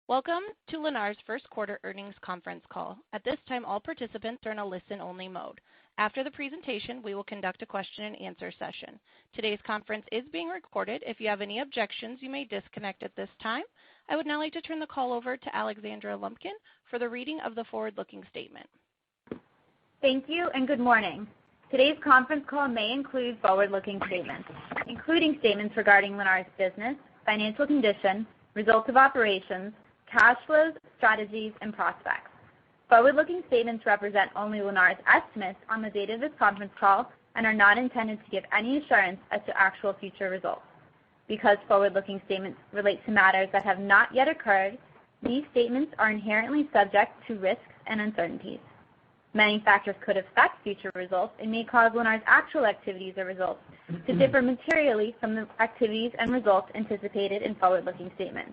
Welcome to Lennar's first quarter earnings conference call. At this time, all participants are in a listen-only mode. After the presentation, we will conduct a question and answer session. Today's conference is being recorded. If you have any objections, you may disconnect at this time. I would now like to turn the call over to Alexandra Lumpkin for the reading of the forward-looking statement. Thank you and good morning. Today's conference call may include forward-looking statements, including statements regarding Lennar's business, financial condition, results of operations, cash flows, strategies, and prospects. Forward-looking statements represent only Lennar's estimates on the date of this conference call and are not intended to give any assurance as to actual future results. Because forward-looking statements relate to matters that have not yet occurred, these statements are inherently subject to risks and uncertainties. Many factors could affect future results and may cause Lennar's actual activities or results to differ materially from the activities and results anticipated in forward-looking statements.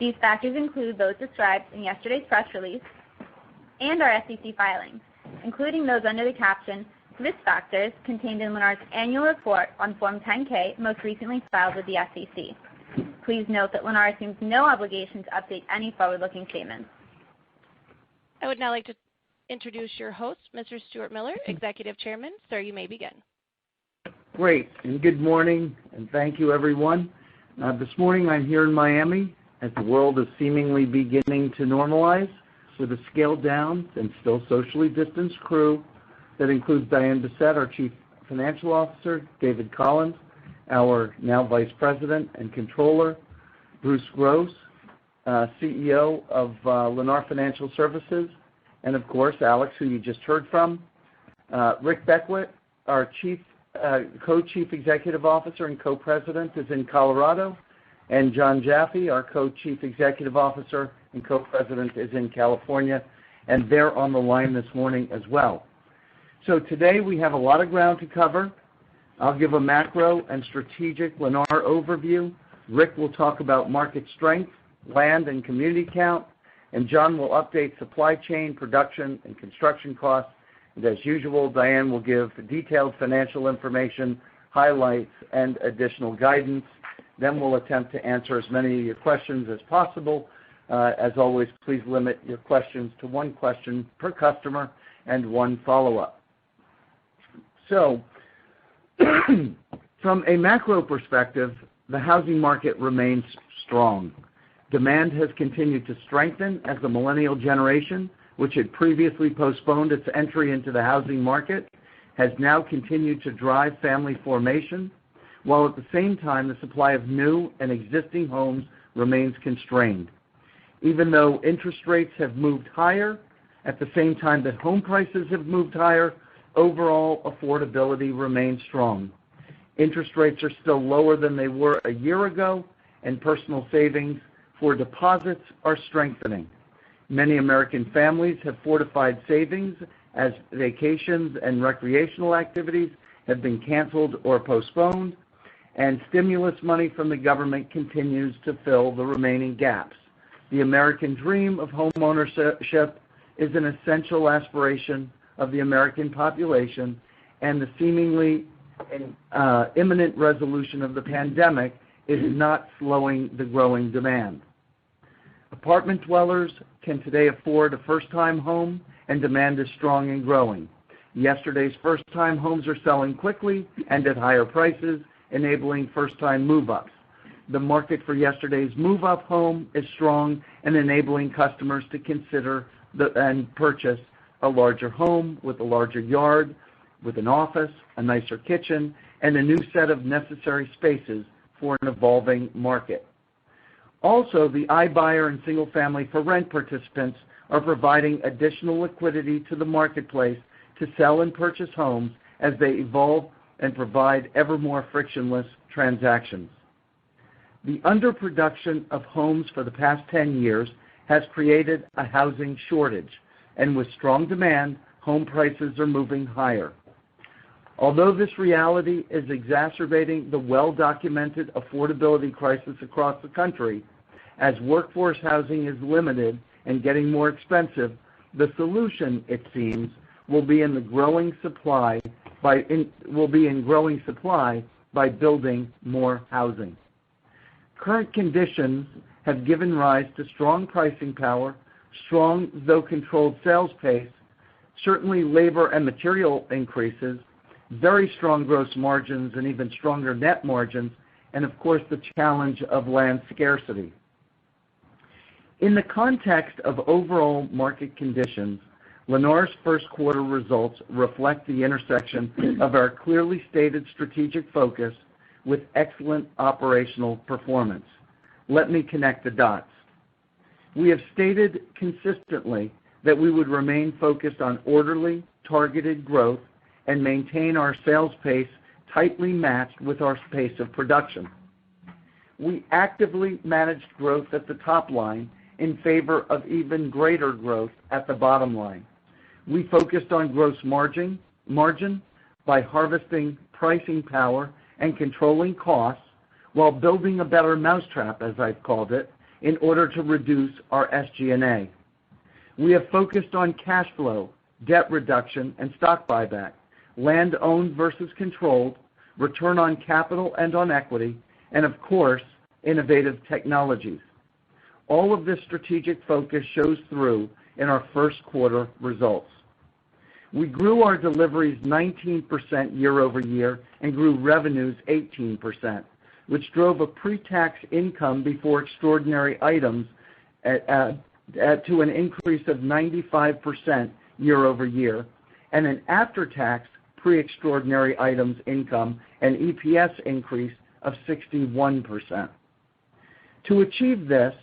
These factors include those described in yesterday's press release and our SEC filings, including those under the caption Risk Factors contained in Lennar's annual report on Form 10-K, most recently filed with the SEC. Please note that Lennar assumes no obligation to update any forward-looking statements. I would now like to introduce your host, Mr. Stuart Miller, Executive Chairman. Sir, you may begin. Great, and good morning, and thank you, everyone. This morning I'm here in Miami as the world is seemingly beginning to normalize with a scaled-down and still socially distanced crew that includes Diane Bessette, our Chief Financial Officer, David Collins, our now Vice President and Controller, Bruce Gross, CEO of Lennar Financial Services, and of course, Alex, who you just heard from. Rick Beckwith, our Co-Chief Executive Officer and Co-President, is in Colorado, and John Jaffe, our Co-Chief Executive Officer and Co-President, is in California, and they're on the line this morning as well. So today we have a lot of ground to cover. I'll give a macro and strategic Lennar overview. Rick will talk about market strength, land and community count, and John will update supply chain, production, and construction costs. And as usual, Diane will give detailed financial information, highlights, and additional guidance. Then we'll attempt to answer as many of your questions as possible. As always, please limit your questions to one question per customer and one follow-up. So, from a macro perspective, the housing market remains strong. Demand has continued to strengthen as the millennial generation, which had previously postponed its entry into the housing market, has now continued to drive family formation, while at the same time the supply of new and existing homes remains constrained. Even though interest rates have moved higher, at the same time that home prices have moved higher, overall affordability remains strong. Interest rates are still lower than they were a year ago, and personal savings for deposits are strengthening. Many American families have fortified savings as vacations and recreational activities have been canceled or postponed, and stimulus money from the government continues to fill the remaining gaps. The American dream of homeownership is an essential aspiration of the American population, and the seemingly imminent resolution of the pandemic is not slowing the growing demand. Apartment dwellers can today afford a first-time home, and demand is strong and growing. Yesterday's first-time homes are selling quickly and at higher prices, enabling first-time move-ups. The market for yesterday's move-up home is strong and enabling customers to consider and purchase a larger home with a larger yard, with an office, a nicer kitchen, and a new set of necessary spaces for an evolving market. Also, the iBuyer and single-family for rent participants are providing additional liquidity to the marketplace to sell and purchase homes as they evolve and provide ever more frictionless transactions. The underproduction of homes for the past 10 years has created a housing shortage, and with strong demand, home prices are moving higher. Although this reality is exacerbating the well-documented affordability crisis across the country, as workforce housing is limited and getting more expensive, the solution, it seems, will be in growing supply by building more housing. Current conditions have given rise to strong pricing power, strong though controlled sales pace, certainly labor and material increases, very strong gross margins and even stronger net margins, and of course the challenge of land scarcity. In the context of overall market conditions, Lennar's first quarter results reflect the intersection of our clearly stated strategic focus with excellent operational performance. Let me connect the dots. We have stated consistently that we would remain focused on orderly, targeted growth and maintain our sales pace tightly matched with our pace of production. We actively managed growth at the top line in favor of even greater growth at the bottom line. We focused on gross margin by harvesting pricing power and controlling costs while building a better mousetrap, as I've called it, in order to reduce our SG&A. We have focused on cash flow, debt reduction, and stock buyback, land owned versus controlled, return on capital and on equity, and of course, innovative technologies. All of this strategic focus shows through in our first quarter results. We grew our deliveries 19% year over year and grew revenues 18%, which drove a pre-tax income before extraordinary items to an increase of 95% year over year, and an after-tax pre-extraordinary items income and EPS increase of 61%. To achieve this,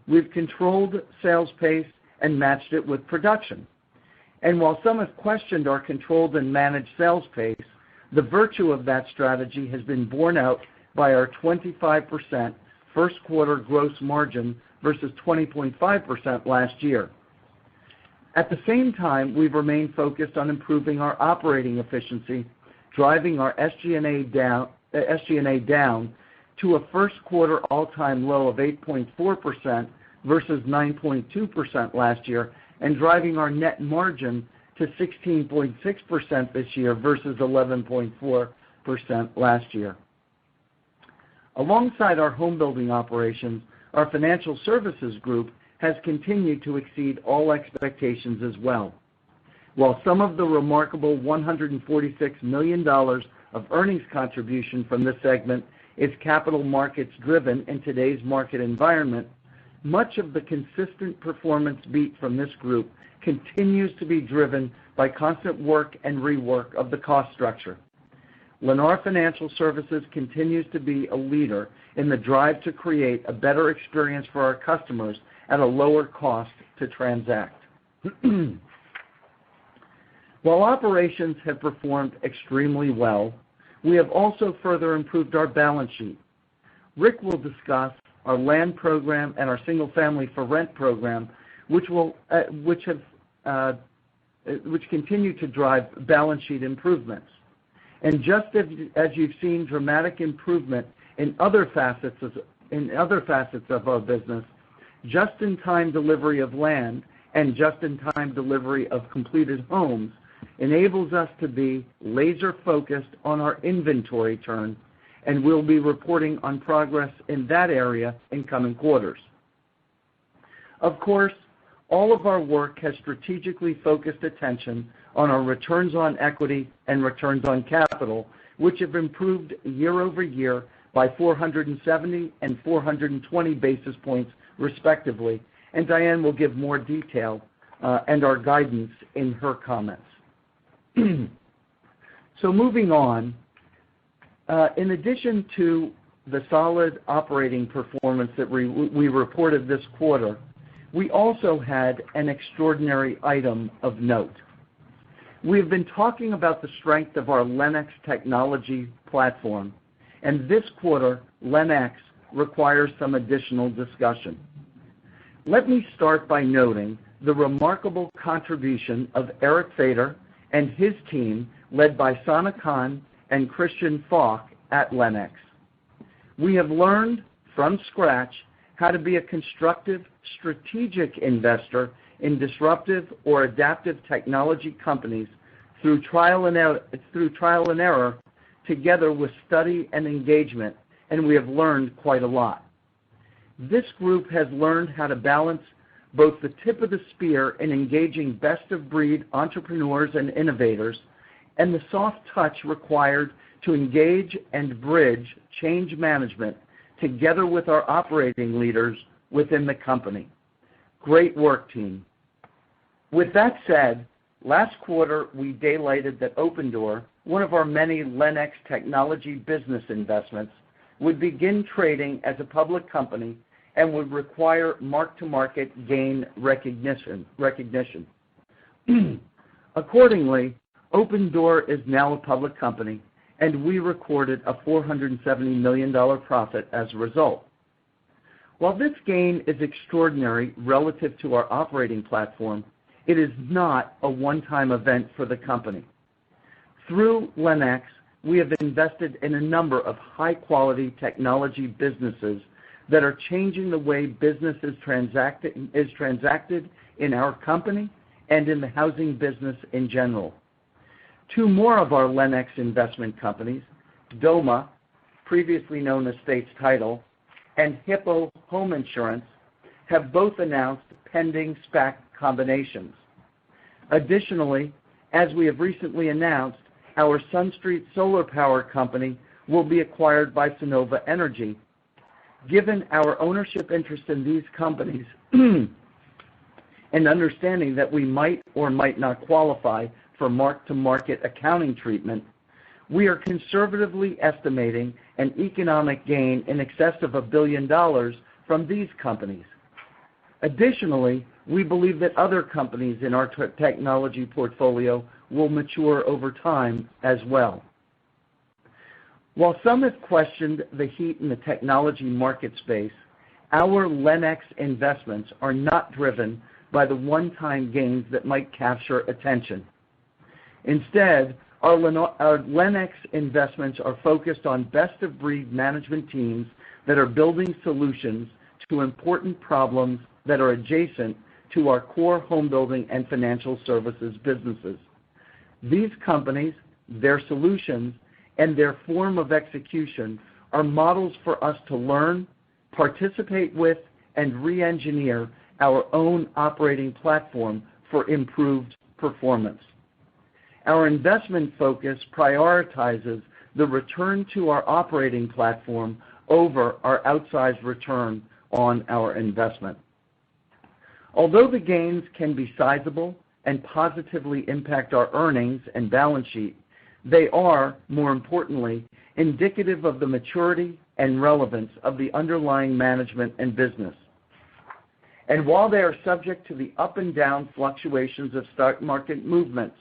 we've controlled sales pace and matched it with production. And while some have questioned our controlled and managed sales pace, the virtue of that strategy has been borne out by our 25% first quarter gross margin versus 20.5% last year. At the same time, we've remained focused on improving our operating efficiency, driving our SG&A down to a first quarter all-time low of 8.4% versus 9.2% last year, and driving our net margin to 16.6% this year versus 11.4% last year. Alongside our home building operations, our financial services group has continued to exceed all expectations as well. While some of the remarkable $146 million of earnings contribution from this segment is capital markets driven in today's market environment, much of the consistent performance beat from this group continues to be driven by constant work and rework of the cost structure. Lennar Financial Services continues to be a leader in the drive to create a better experience for our customers at a lower cost to transact. While operations have performed extremely well, we have also further improved our balance sheet. Rick will discuss our land program and our single-family for rent program, which continue to drive balance sheet improvements. And just as you've seen dramatic improvement in other facets of our business, just-in-time delivery of land and just-in-time delivery of completed homes enables us to be laser-focused on our inventory turn, and we'll be reporting on progress in that area in coming quarters. Of course, all of our work has strategically focused attention on our returns on equity and returns on capital, which have improved year over year by 470 and 420 basis points respectively, and Diane will give more detail and our guidance in her comments. So moving on, in addition to the solid operating performance that we reported this quarter, we also had an extraordinary item of note. We've been talking about the strength of our LenX technology platform, and this quarter, LenX requires some additional discussion. Let me start by noting the remarkable contribution of Eric Fader and his team, led by Sana Khan and Christian Falk at LenX. We have learned from scratch how to be a constructive, strategic investor in disruptive or adaptive technology companies through trial and error, together with study and engagement, and we have learned quite a lot. This group has learned how to balance both the tip of the spear in engaging best-of-breed entrepreneurs and innovators and the soft touch required to engage and bridge change management together with our operating leaders within the company. Great work, team. With that said, last quarter we daylighted that Opendoor, one of our many LENX technology business investments, would begin trading as a public company and would require mark-to-market gain recognition. Accordingly, Opendoor is now a public company, and we recorded a $470 million profit as a result. While this gain is extraordinary relative to our operating platform, it is not a one-time event for the company. Through LENX, we have invested in a number of high-quality technology businesses that are changing the way business is transacted in our company and in the housing business in general. Two more of our LENX investment companies, Doma, previously known as States Title, and Hippo Home Insurance, have both announced pending SPAC combinations. Additionally, as we have recently announced, our SunStreet Solar Power Company will be acquired by Sonova Energy. Given our ownership interest in these companies and understanding that we might or might not qualify for mark-to-market accounting treatment, we are conservatively estimating an economic gain in excess of $1 billion from these companies. Additionally, we believe that other companies in our technology portfolio will mature over time as well. While some have questioned the heat in the technology market space, our LENX investments are not driven by the one-time gains that might capture attention. Instead, our LENX investments are focused on best-of-breed management teams that are building solutions to important problems that are adjacent to our core home building and financial services businesses. These companies, their solutions, and their form of execution are models for us to learn, participate with, and re-engineer our own operating platform for improved performance. Our investment focus prioritizes the return to our operating platform over our outsized return on our investment. Although the gains can be sizable and positively impact our earnings and balance sheet, they are, more importantly, indicative of the maturity and relevance of the underlying management and business. And while they are subject to the up and down fluctuations of stock market movements,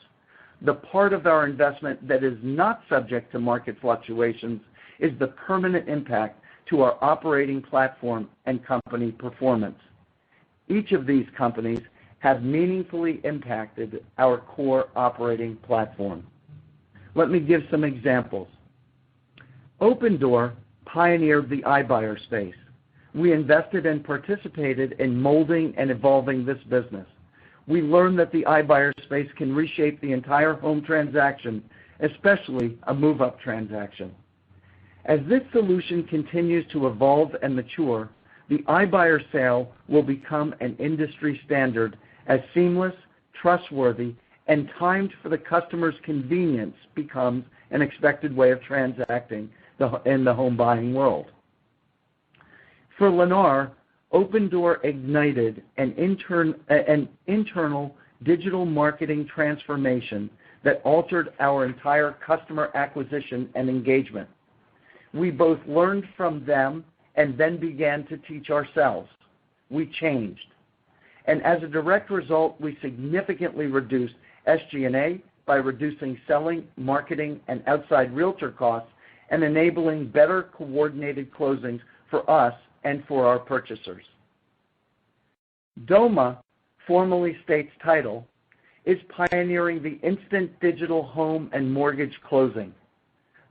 the part of our investment that is not subject to market fluctuations is the permanent impact to our operating platform and company performance. Each of these companies have meaningfully impacted our core operating platform. Let me give some examples. Opendoor pioneered the iBuyer space. We invested and participated in molding and evolving this business. We learned that the iBuyer space can reshape the entire home transaction, especially a move-up transaction. As this solution continues to evolve and mature, the iBuyer sale will become an industry standard as seamless, trustworthy, and timed for the customer's convenience becomes an expected way of transacting in the home buying world. For Lennar, Opendoor ignited an internal digital marketing transformation that altered our entire customer acquisition and engagement. We both learned from them and then began to teach ourselves. We changed. And as a direct result, we significantly reduced SG&A by reducing selling, marketing, and outside realtor costs and enabling better coordinated closings for us and for our purchasers. Doma, formerly States Title, is pioneering the instant digital home and mortgage closing.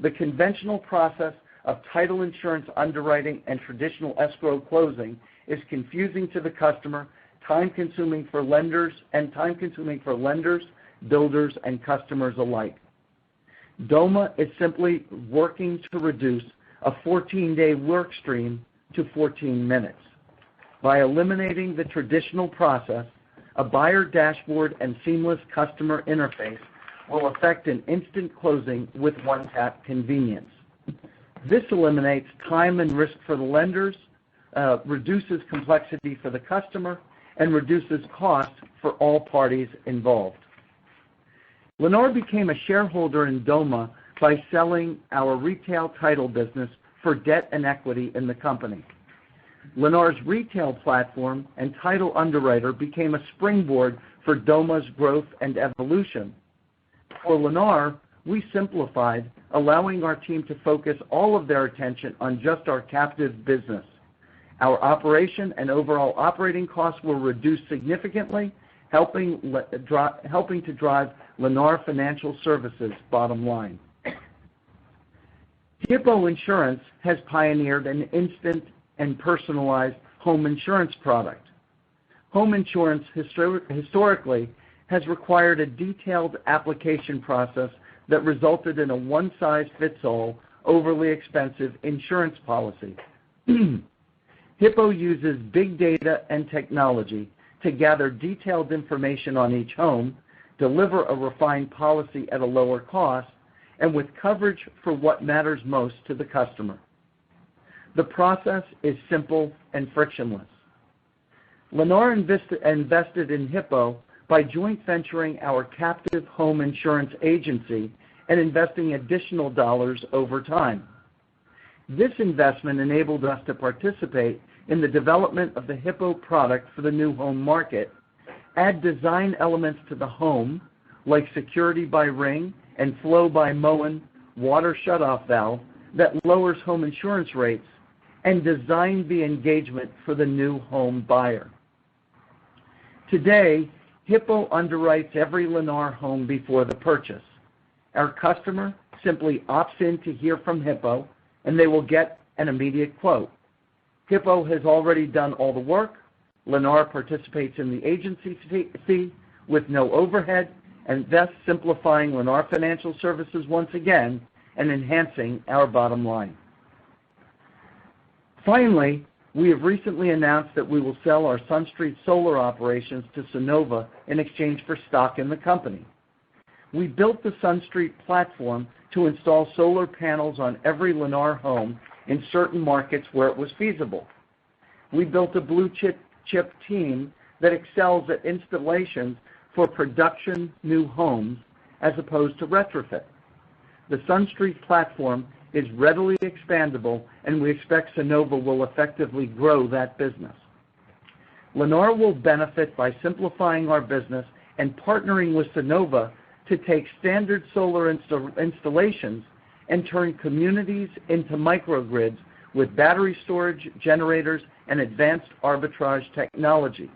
The conventional process of title insurance underwriting and traditional escrow closing is confusing to the customer, time-consuming for lenders, builders, and customers alike. Doma is simply working to reduce a 14-day work stream to 14 minutes. By eliminating the traditional process, a buyer dashboard and seamless customer interface will effect an instant closing with one-tap convenience. This eliminates time and risk for the lenders, reduces complexity for the customer, and reduces costs for all parties involved. Lennar became a shareholder in Doma by selling our retail title business for debt and equity in the company. Lennar's retail platform and title underwriter became a springboard for Doma's growth and evolution. For Lennar, we simplified, allowing our team to focus all of their attention on just our captive business. Our operation and overall operating costs were reduced significantly, helping to drive Lennar Financial Services' bottom line. Hippo Insurance has pioneered an instant and personalized home insurance product. Home insurance historically has required a detailed application process that resulted in a one-size-fits-all, overly expensive insurance policy. Hippo uses big data and technology to gather detailed information on each home, deliver a refined policy at a lower cost, and with coverage for what matters most to the customer. The process is simple and frictionless. Lennar invested in Hippo by joint venturing our captive home insurance agency and investing additional dollars over time. This investment enabled us to participate in the development of the Hippo product for the new home market, add design elements to the home, like security by ring and flow by Moen water shutoff valve that lowers home insurance rates, and design the engagement for the new home buyer. Today, Hippo underwrites every Lennar home before the purchase. Our customer simply opts in to hear from Hippo, and they will get an immediate quote. Hippo has already done all the work. Lennar participates in the agency fee with no overhead, and thus simplifying Lennar Financial Services once again and enhancing our bottom line. Finally, we have recently announced that we will sell our SunStreet solar operations to Sunnova in exchange for stock in the company. We built the SunStreet platform to install solar panels on every Lennar home in certain markets where it was feasible. We built a blue-chip team that excels at installations for production new homes as opposed to retrofit. The SunStreet platform is readily expandable, and we expect Sunnova will effectively grow that business. Lennar will benefit by simplifying our business and partnering with Sunnova to take standard solar installations and turn communities into microgrids with battery storage, generators, and advanced arbitrage technology.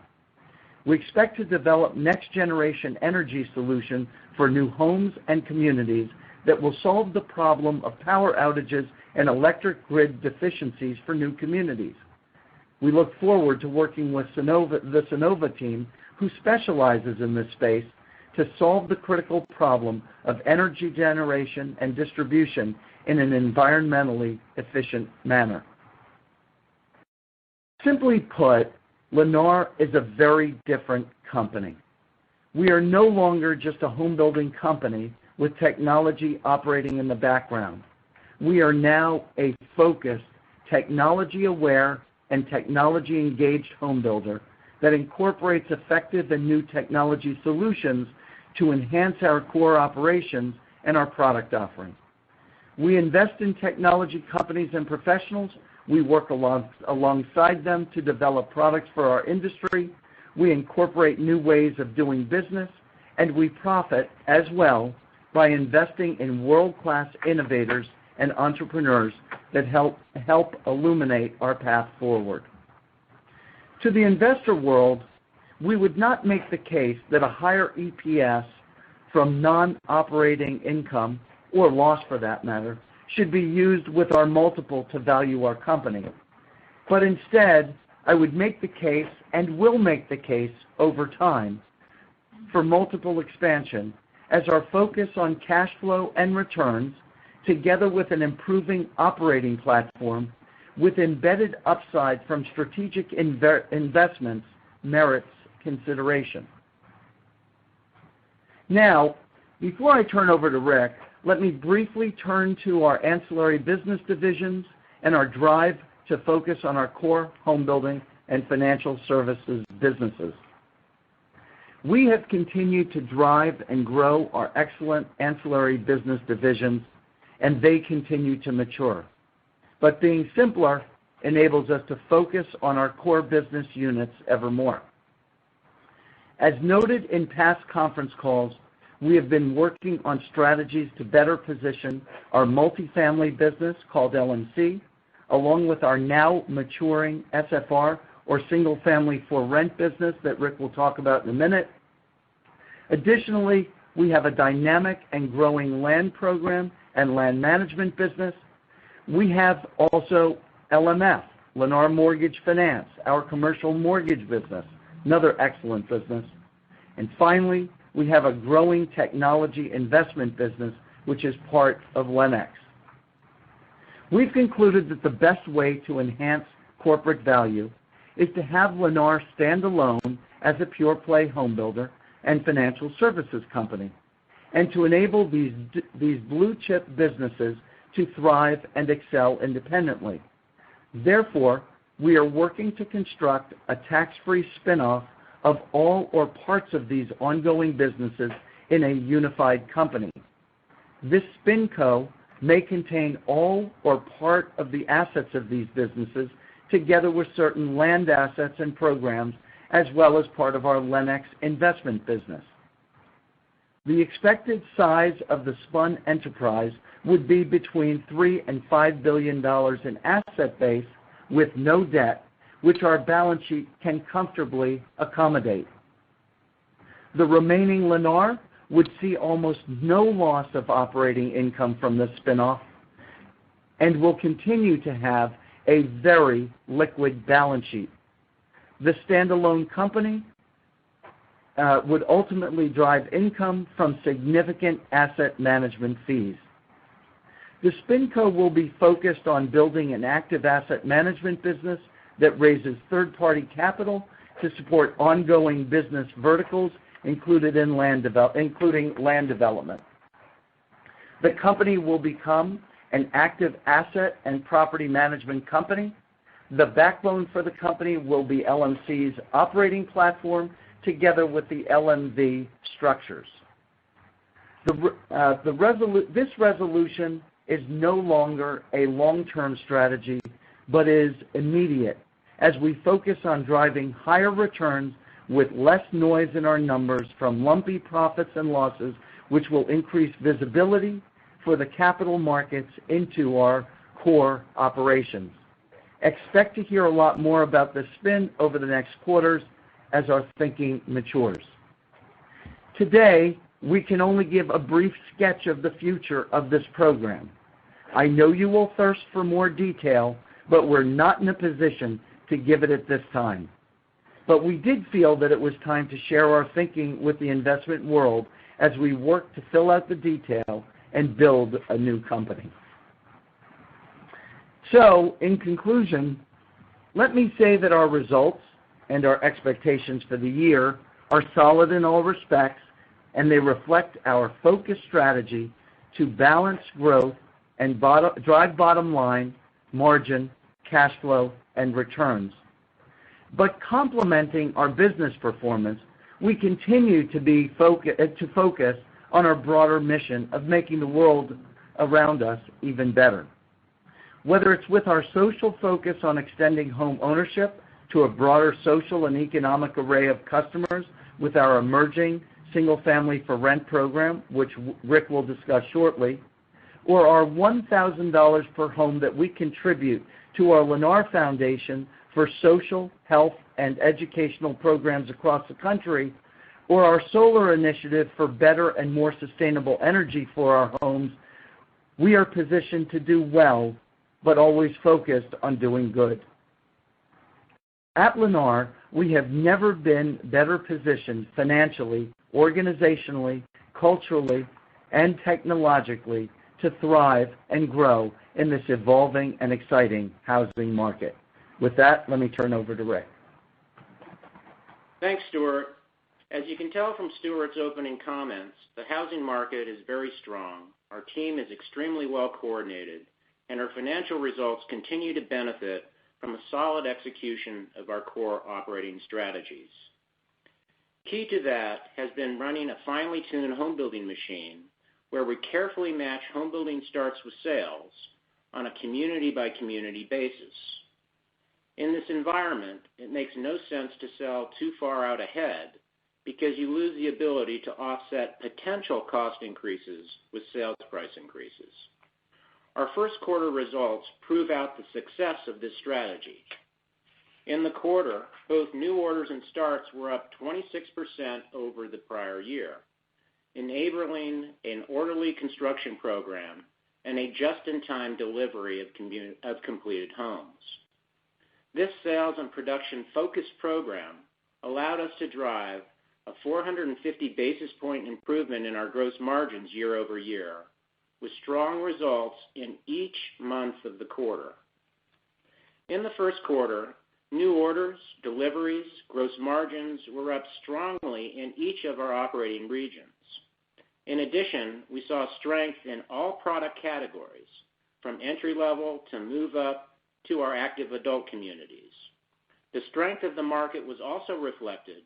We expect to develop next-generation energy solutions for new homes and communities that will solve the problem of power outages and electric grid deficiencies for new communities. We look forward to working with the Sunnova team, who specializes in this space, to solve the critical problem of energy generation and distribution in an environmentally efficient manner. Simply put, Lennar is a very different company. We are no longer just a home building company with technology operating in the background. We are now a focused, technology-aware, and technology-engaged home builder that incorporates effective and new technology solutions to enhance our core operations and our product offering. We invest in technology companies and professionals. We work alongside them to develop products for our industry. We incorporate new ways of doing business, and we profit as well by investing in world-class innovators and entrepreneurs that help illuminate our path forward. To the investor world, we would not make the case that a higher EPS from non-operating income, or loss for that matter, should be used with our multiple to value our company. But instead, I would make the case, and will make the case over time, for multiple expansion, as our focus on cash flow and returns, together with an improving operating platform, with embedded upside from strategic investments merits consideration. Now, before I turn over to Rick, let me briefly turn to our ancillary business divisions and our drive to focus on our core home building and financial services businesses. We have continued to drive and grow our excellent ancillary business divisions, and they continue to mature. But being simpler enables us to focus on our core business units ever more. As noted in past conference calls, we have been working on strategies to better position our multifamily business, called LNC, along with our now maturing SFR, or single family for rent business that Rick will talk about in a minute. Additionally, we have a dynamic and growing land program and land management business. We have also LMF, Lennar Mortgage Finance, our commercial mortgage business, another excellent business. And finally, we have a growing technology investment business, which is part of LENX. We've concluded that the best way to enhance corporate value is to have Lennar stand alone as a pure-play home builder and financial services company, and to enable these blue-chip businesses to thrive and excel independently. Therefore, we are working to construct a tax-free spin-off of all or parts of these ongoing businesses in a unified company. This SpinCo may contain all or part of the assets of these businesses, together with certain land assets and programs, as well as part of our LENX investment business. The expected size of the spun enterprise would be between $3 and $5 billion in asset base with no debt, which our balance sheet can comfortably accommodate. The remaining Lennar would see almost no loss of operating income from this spinoff and will continue to have a very liquid balance sheet. The standalone company would ultimately drive income from significant asset management fees. The SpinCo will be focused on building an active asset management business that raises third-party capital to support ongoing business verticals, including land development. The company will become an active asset and property management company. The backbone for the company will be LMC's operating platform, together with the LMV structures. This resolution is no longer a long-term strategy, but is immediate, as we focus on driving higher returns with less noise in our numbers from lumpy profits and losses, which will increase visibility for the capital markets into our core operations. Expect to hear a lot more about the spin over the next quarters as our thinking matures. Today, we can only give a brief sketch of the future of this program. I know you will thirst for more detail, but we're not in a position to give it at this time. But we did feel that it was time to share our thinking with the investment world as we work to fill out the detail and build a new company. So, in conclusion, let me say that our results and our expectations for the year are solid in all respects, and they reflect our focused strategy to balance growth and drive bottom line, margin, cash flow, and returns. But complementing our business performance, we continue to focus on our broader mission of making the world around us even better. Whether it's with our social focus on extending home ownership to a broader social and economic array of customers with our emerging single-family for rent program, which Rick will discuss shortly, or our $1,000 per home that we contribute to our Lennar Foundation for social, health, and educational programs across the country, or our solar initiative for better and more sustainable energy for our homes, we are positioned to do well, but always focused on doing good. At Lennar, we have never been better positioned financially, organizationally, culturally, and technologically to thrive and grow in this evolving and exciting housing market. With that, let me turn over to Rick. Thanks, Stuart. As you can tell from Stuart's opening comments, the housing market is very strong, our team is extremely well coordinated, and our financial results continue to benefit from a solid execution of our core operating strategies. Key to that has been running a finely tuned home building machine where we carefully match home building starts with sales on a community-by-community basis. In this environment, it makes no sense to sell too far out ahead because you lose the ability to offset potential cost increases with sales price increases. Our first quarter results prove out the success of this strategy. In the quarter, both new orders and starts were up 26% over the prior year, enabling an orderly construction program and a just-in-time delivery of completed homes. This sales and production-focused program allowed us to drive a 450 basis point improvement in our gross margins year over year, with strong results in each month of the quarter. In the first quarter, new orders, deliveries, gross margins were up strongly in each of our operating regions. In addition, we saw strength in all product categories, from entry-level to move-up to our active adult communities. The strength of the market was also reflected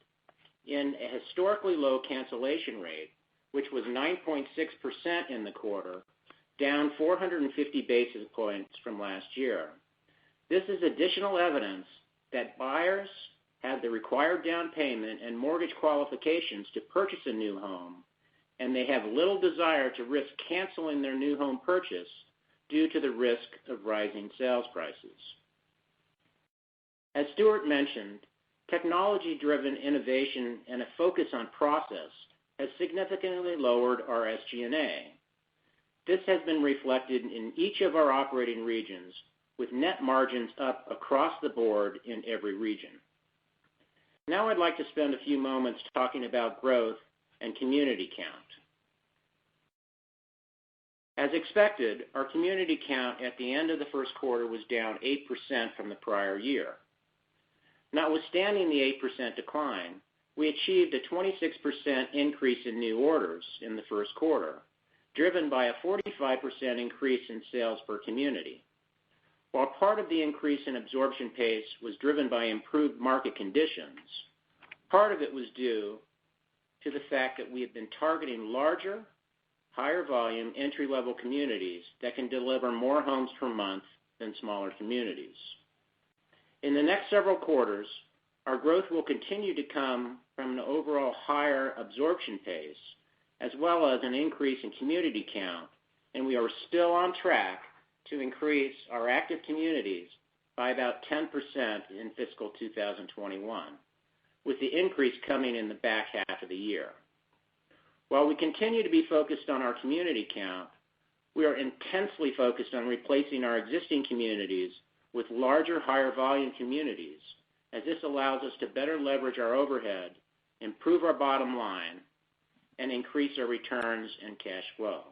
in a historically low cancellation rate, which was 9.6% in the quarter, down 450 basis points from last year. This is additional evidence that buyers have the required down payment and mortgage qualifications to purchase a new home, and they have little desire to risk canceling their new home purchase due to the risk of rising sales prices. As Stuart mentioned, technology-driven innovation and a focus on process has significantly lowered our SG&A. This has been reflected in each of our operating regions, with net margins up across the board in every region. Now I'd like to spend a few moments talking about growth and community count. As expected, our community count at the end of the first quarter was down 8% from the prior year. Notwithstanding the 8% decline, we achieved a 26% increase in new orders in the first quarter, driven by a 45% increase in sales per community. While part of the increase in absorption pace was driven by improved market conditions, part of it was due to the fact that we have been targeting larger, higher volume entry-level communities that can deliver more homes per month than smaller communities. In the next several quarters, our growth will continue to come from an overall higher absorption pace, as well as an increase in community count, and we are still on track to increase our active communities by about 10% in fiscal 2021, with the increase coming in the back half of the year. While we continue to be focused on our community count, we are intensely focused on replacing our existing communities with larger, higher volume communities, as this allows us to better leverage our overhead, improve our bottom line, and increase our returns and cash flow.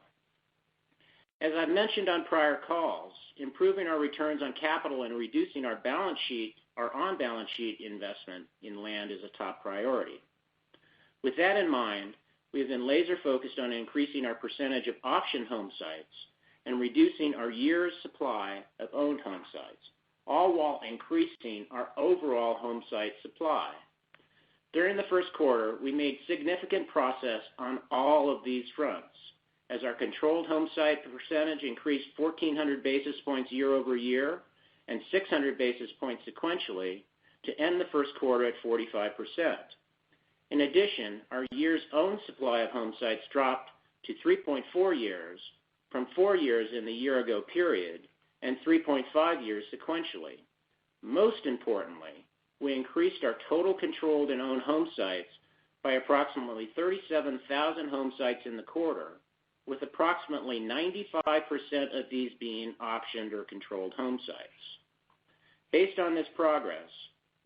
As I've mentioned on prior calls, improving our returns on capital and reducing our on-balance sheet investment in land is a top priority. With that in mind, we have been laser focused on increasing our percentage of option home sites and reducing our year's supply of owned home sites, all while increasing our overall home site supply. During the first quarter, we made significant progress on all of these fronts, as our controlled home site percentage increased 1,400 basis points year over year and 600 basis points sequentially to end the first quarter at 45%. In addition, our year's own supply of home sites dropped to 3.4 years from 4 years in the year-ago period and 3.5 years sequentially. Most importantly, we increased our total controlled and owned home sites by approximately 37,000 home sites in the quarter, with approximately 95% of these being optioned or controlled home sites. Based on this progress,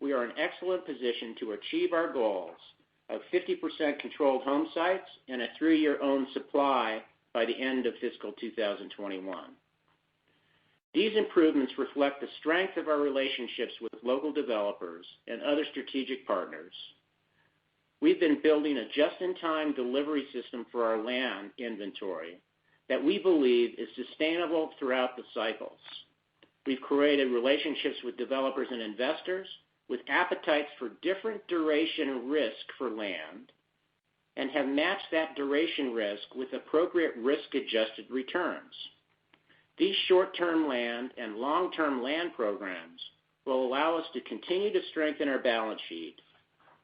we are in excellent position to achieve our goals of 50% controlled home sites and a 3-year owned supply by the end of fiscal 2021. These improvements reflect the strength of our relationships with local developers and other strategic partners. We've been building a just-in-time delivery system for our land inventory that we believe is sustainable throughout the cycles. We've created relationships with developers and investors with appetites for different duration risk for land and have matched that duration risk with appropriate risk-adjusted returns. These short-term land and long-term land programs will allow us to continue to strengthen our balance sheet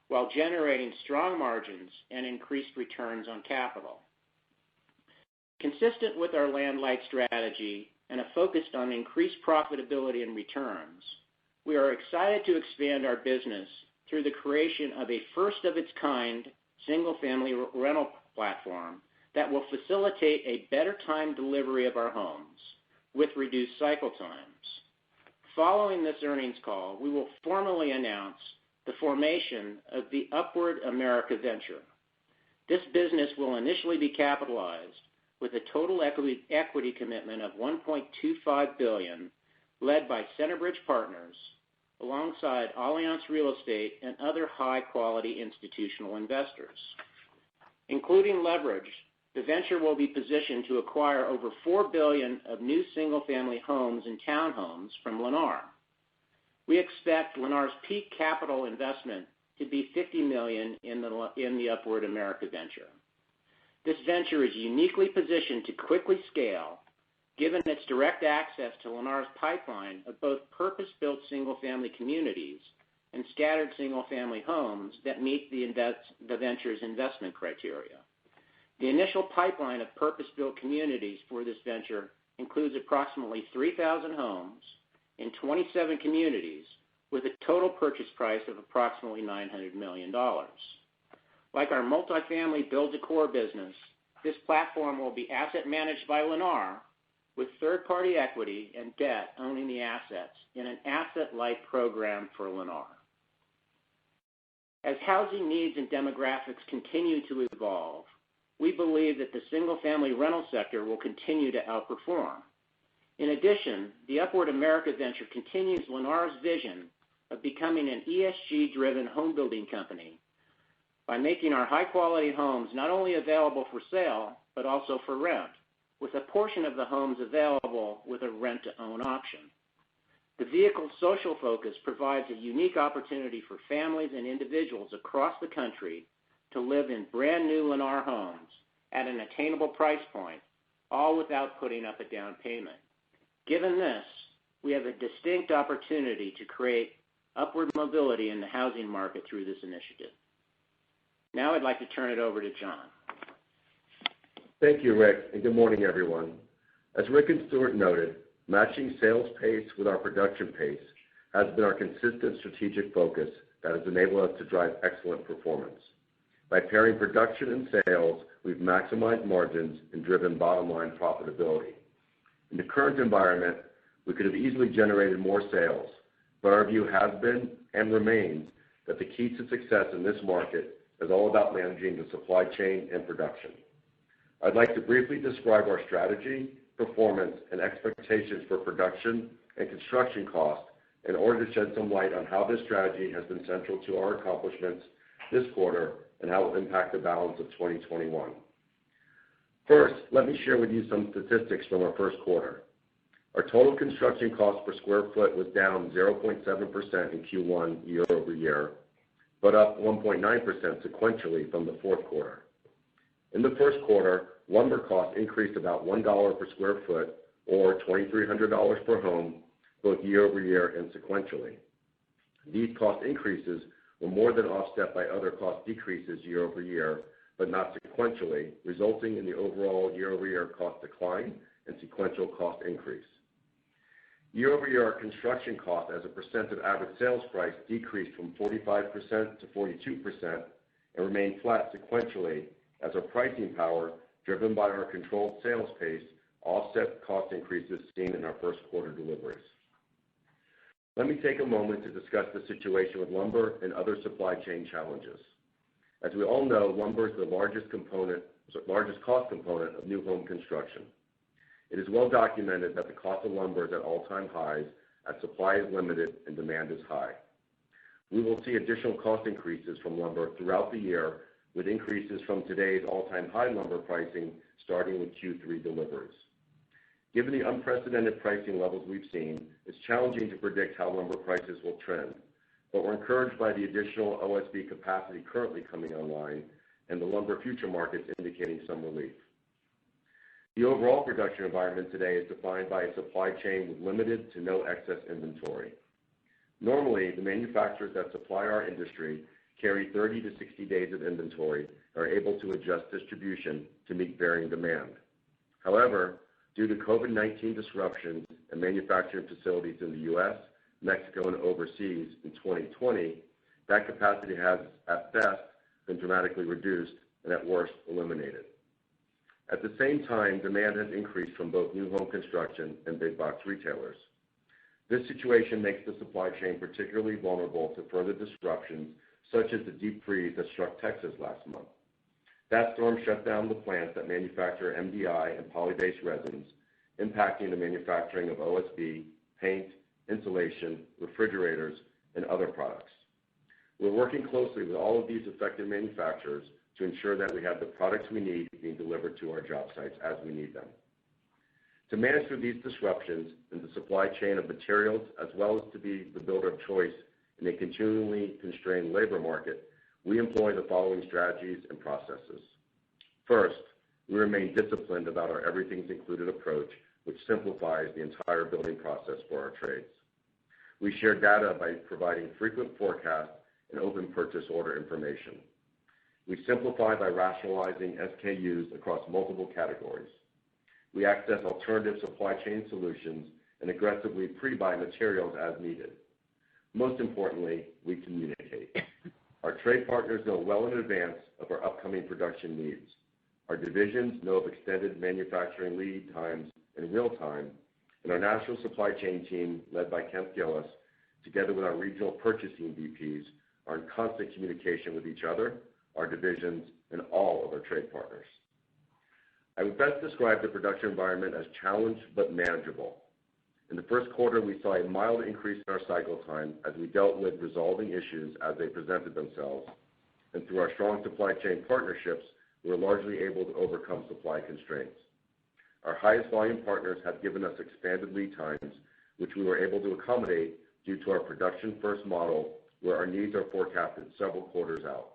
while generating strong margins and increased returns on capital. Consistent with our land-light strategy and a focus on increased profitability and returns, we are excited to expand our business through the creation of a first-of-its-kind single-family rental platform that will facilitate a better time delivery of our homes with reduced cycle times. Following this earnings call, we will formally announce the formation of the Upward America Venture. This business will initially be capitalized with a total equity commitment of $1.25 billion, led by Centerbridge Partners, alongside Allianz Real Estate and other high-quality institutional investors. Including leverage, the venture will be positioned to acquire over $4 billion of new single-family homes and townhomes from Lennar. We expect Lennar's peak capital investment to be $50 million in the Upward America Venture. This venture is uniquely positioned to quickly scale, given its direct access to Lennar's pipeline of both purpose-built single-family communities and scattered single-family homes that meet the venture's investment criteria. The initial pipeline of purpose-built communities for this venture includes approximately 3,000 homes in 27 communities with a total purchase price of approximately $900 million. Like our multifamily build-to-core business, this platform will be asset managed by Lennar with third-party equity and debt owning the assets in an asset-light program for Lennar. As housing needs and demographics continue to evolve, we believe that the single-family rental sector will continue to outperform. In addition, the Upward America Venture continues Lennar's vision of becoming an ESG-driven home building company by making our high-quality homes not only available for sale, but also for rent, with a portion of the homes available with a rent-to-own option. The vehicle's social focus provides a unique opportunity for families and individuals across the country to live in brand-new Lennar homes at an attainable price point, all without putting up a down payment. Given this, we have a distinct opportunity to create upward mobility in the housing market through this initiative. Now I'd like to turn it over to John. Thank you, Rick, and good morning, everyone. As Rick and Stuart noted, matching sales pace with our production pace has been our consistent strategic focus that has enabled us to drive excellent performance. By pairing production and sales, we've maximized margins and driven bottom-line profitability. In the current environment, we could have easily generated more sales, but our view has been and remains that the key to success in this market is all about managing the supply chain and production. I'd like to briefly describe our strategy, performance, and expectations for production and construction costs in order to shed some light on how this strategy has been central to our accomplishments this quarter and how it will impact the balance of 2021. First, let me share with you some statistics from our first quarter. Our total construction cost per square foot was down 0.7% in Q1 year over year, but up 1.9% sequentially from the fourth quarter. In the first quarter, lumber costs increased about $1 per square foot, or $2,300 per home, both year over year and sequentially. These cost increases were more than offset by other cost decreases year over year, but not sequentially, resulting in the overall year over year cost decline and sequential cost increase. Year over year, our construction cost as a percent of average sales price decreased from 45% to 42% and remained flat sequentially as our pricing power, driven by our controlled sales pace, offset cost increases seen in our first quarter deliveries. Let me take a moment to discuss the situation with lumber and other supply chain challenges. As we all know, lumber is the largest cost component of new home construction. It is well documented that the cost of lumber is at all-time highs as supply is limited and demand is high. We will see additional cost increases from lumber throughout the year, with increases from today's all-time high lumber pricing starting with Q3 deliveries. Given the unprecedented pricing levels we've seen, it's challenging to predict how lumber prices will trend, but we're encouraged by the additional OSB capacity currently coming online and the lumber future markets indicating some relief. The overall production environment today is defined by a supply chain with limited to no excess inventory. Normally, the manufacturers that supply our industry carry 30 to 60 days of inventory and are able to adjust distribution to meet varying demand. However, due to COVID-19 disruptions and manufacturing facilities in the U.S., Mexico, and overseas in 2020, that capacity has, at best, been dramatically reduced and at worst, eliminated. At the same time, demand has increased from both new home construction and big box retailers. This situation makes the supply chain particularly vulnerable to further disruptions, such as the deep freeze that struck Texas last month. That storm shut down the plants that manufacture MDI and poly-based resins, impacting the manufacturing of OSB, paint, insulation, refrigerators, and other products. We're working closely with all of these affected manufacturers to ensure that we have the products we need being delivered to our job sites as we need them. To manage through these disruptions in the supply chain of materials, as well as to be the builder of choice in a continually constrained labor market, we employ the following strategies and processes. First, we remain disciplined about our everything's included approach, which simplifies the entire building process for our trades. We share data by providing frequent forecasts and open purchase order information. We simplify by rationalizing SKUs across multiple categories. We access alternative supply chain solutions and aggressively pre-buy materials as needed. Most importantly, we communicate. Our trade partners know well in advance of our upcoming production needs. Our divisions know of extended manufacturing lead times in real time, and our national supply chain team, led by Kent Gillis, together with our regional purchasing VPs, are in constant communication with each other, our divisions, and all of our trade partners. I would best describe the production environment as challenged but manageable. In the first quarter, we saw a mild increase in our cycle time as we dealt with resolving issues as they presented themselves, and through our strong supply chain partnerships, we were largely able to overcome supply constraints. Our highest volume partners have given us expanded lead times, which we were able to accommodate due to our production-first model, where our needs are forecasted several quarters out.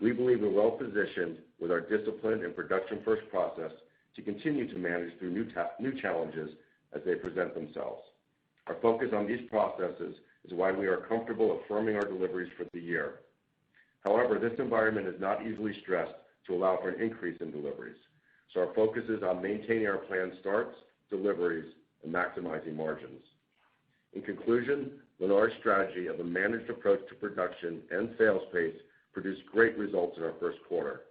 We believe we're well positioned with our discipline and production-first process to continue to manage through new challenges as they present themselves. Our focus on these processes is why we are comfortable affirming our deliveries for the year. However, this environment is not easily stressed to allow for an increase in deliveries, so our focus is on maintaining our planned starts, deliveries, and maximizing margins. In conclusion, Lennar's strategy of a managed approach to production and sales pace produced great results in our first quarter.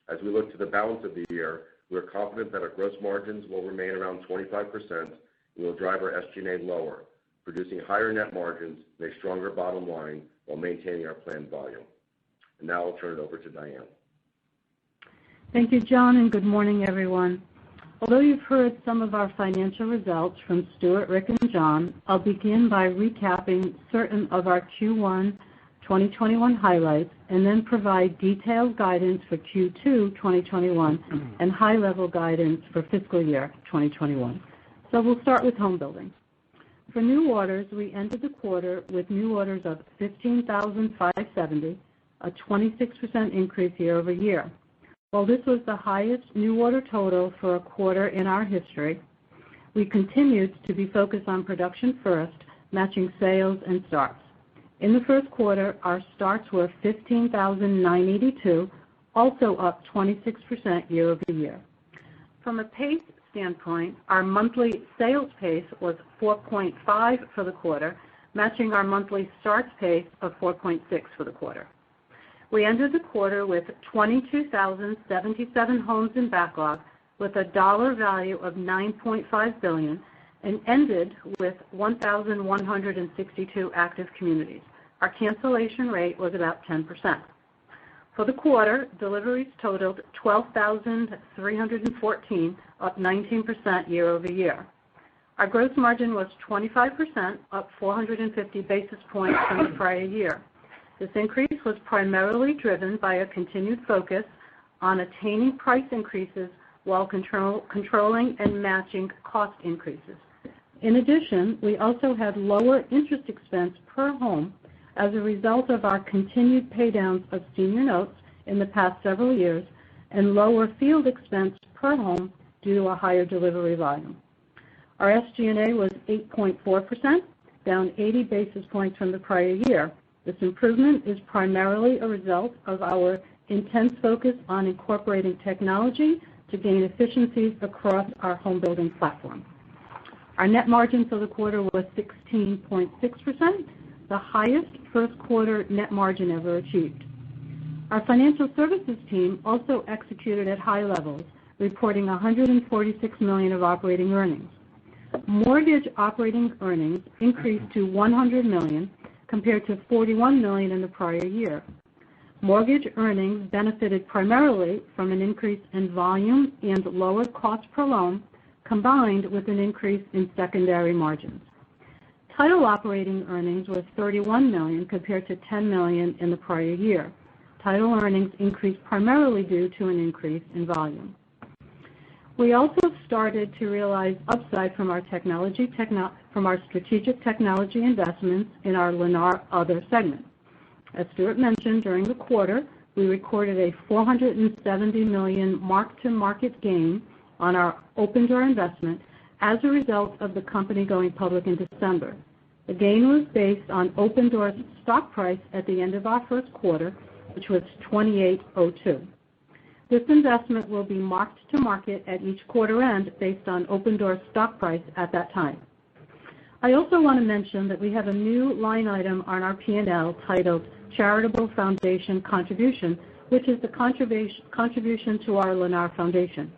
As we look to the balance of the year, we are confident that our gross margins will remain around 25% and will drive our SG&A lower, producing higher net margins and a stronger bottom line while maintaining our planned volume. And now I'll turn it over to Diane. Thank you, John, and good morning, everyone. Although you've heard some of our financial results from Stuart, Rick, and John, I'll begin by recapping certain of our Q1 2021 highlights and then provide detailed guidance for Q2 2021 and high-level guidance for fiscal year 2021. So we'll start with home building. For new orders, we ended the quarter with new orders of 15,570, a 26% increase year over year. While this was the highest new order total for a quarter in our history, we continued to be focused on production first, matching sales and starts. In the first quarter, our starts were 15,982, also up 26% year over year. From a pace standpoint, our monthly sales pace was 4.5 for the quarter, matching our monthly starts pace of 4.6 for the quarter. We ended the quarter with 22,077 homes in backlog with a dollar value of $9.5 billion and ended with 1,162 active communities. Our cancellation rate was about 10%. For the quarter, deliveries totaled 12,314, up 19% year over year. Our gross margin was 25%, up 450 basis points from the prior year. This increase was primarily driven by a continued focus on attaining price increases while controlling and matching cost increases. In addition, we also had lower interest expense per home as a result of our continued paydowns of senior notes in the past several years and lower field expense per home due to a higher delivery volume. Our SG&A was 8.4%, down 80 basis points from the prior year. This improvement is primarily a result of our intense focus on incorporating technology to gain efficiencies across our home building platform. Our net margin for the quarter was 16.6%, the highest first quarter net margin ever achieved. Our financial services team also executed at high levels, reporting $146 million of operating earnings. Mortgage operating earnings increased to $100 million compared to $41 million in the prior year. Mortgage earnings benefited primarily from an increase in volume and lower cost per loan, combined with an increase in secondary margins. Title operating earnings was $31 million compared to $10 million in the prior year. Title earnings increased primarily due to an increase in volume. We also started to realize upside from our strategic technology investments in our Lennar Other segment. As Stuart mentioned, during the quarter, we recorded a $470 million mark-to-market gain on our Opendoor investment as a result of the company going public in December. The gain was based on Opendoor's stock price at the end of our first quarter, which was $28.02. This investment will be marked to market at each quarter end based on Opendoor's stock price at that time. I also want to mention that we have a new line item on our P&L titled Charitable Foundation Contribution, which is the contribution to our Lennar Foundation.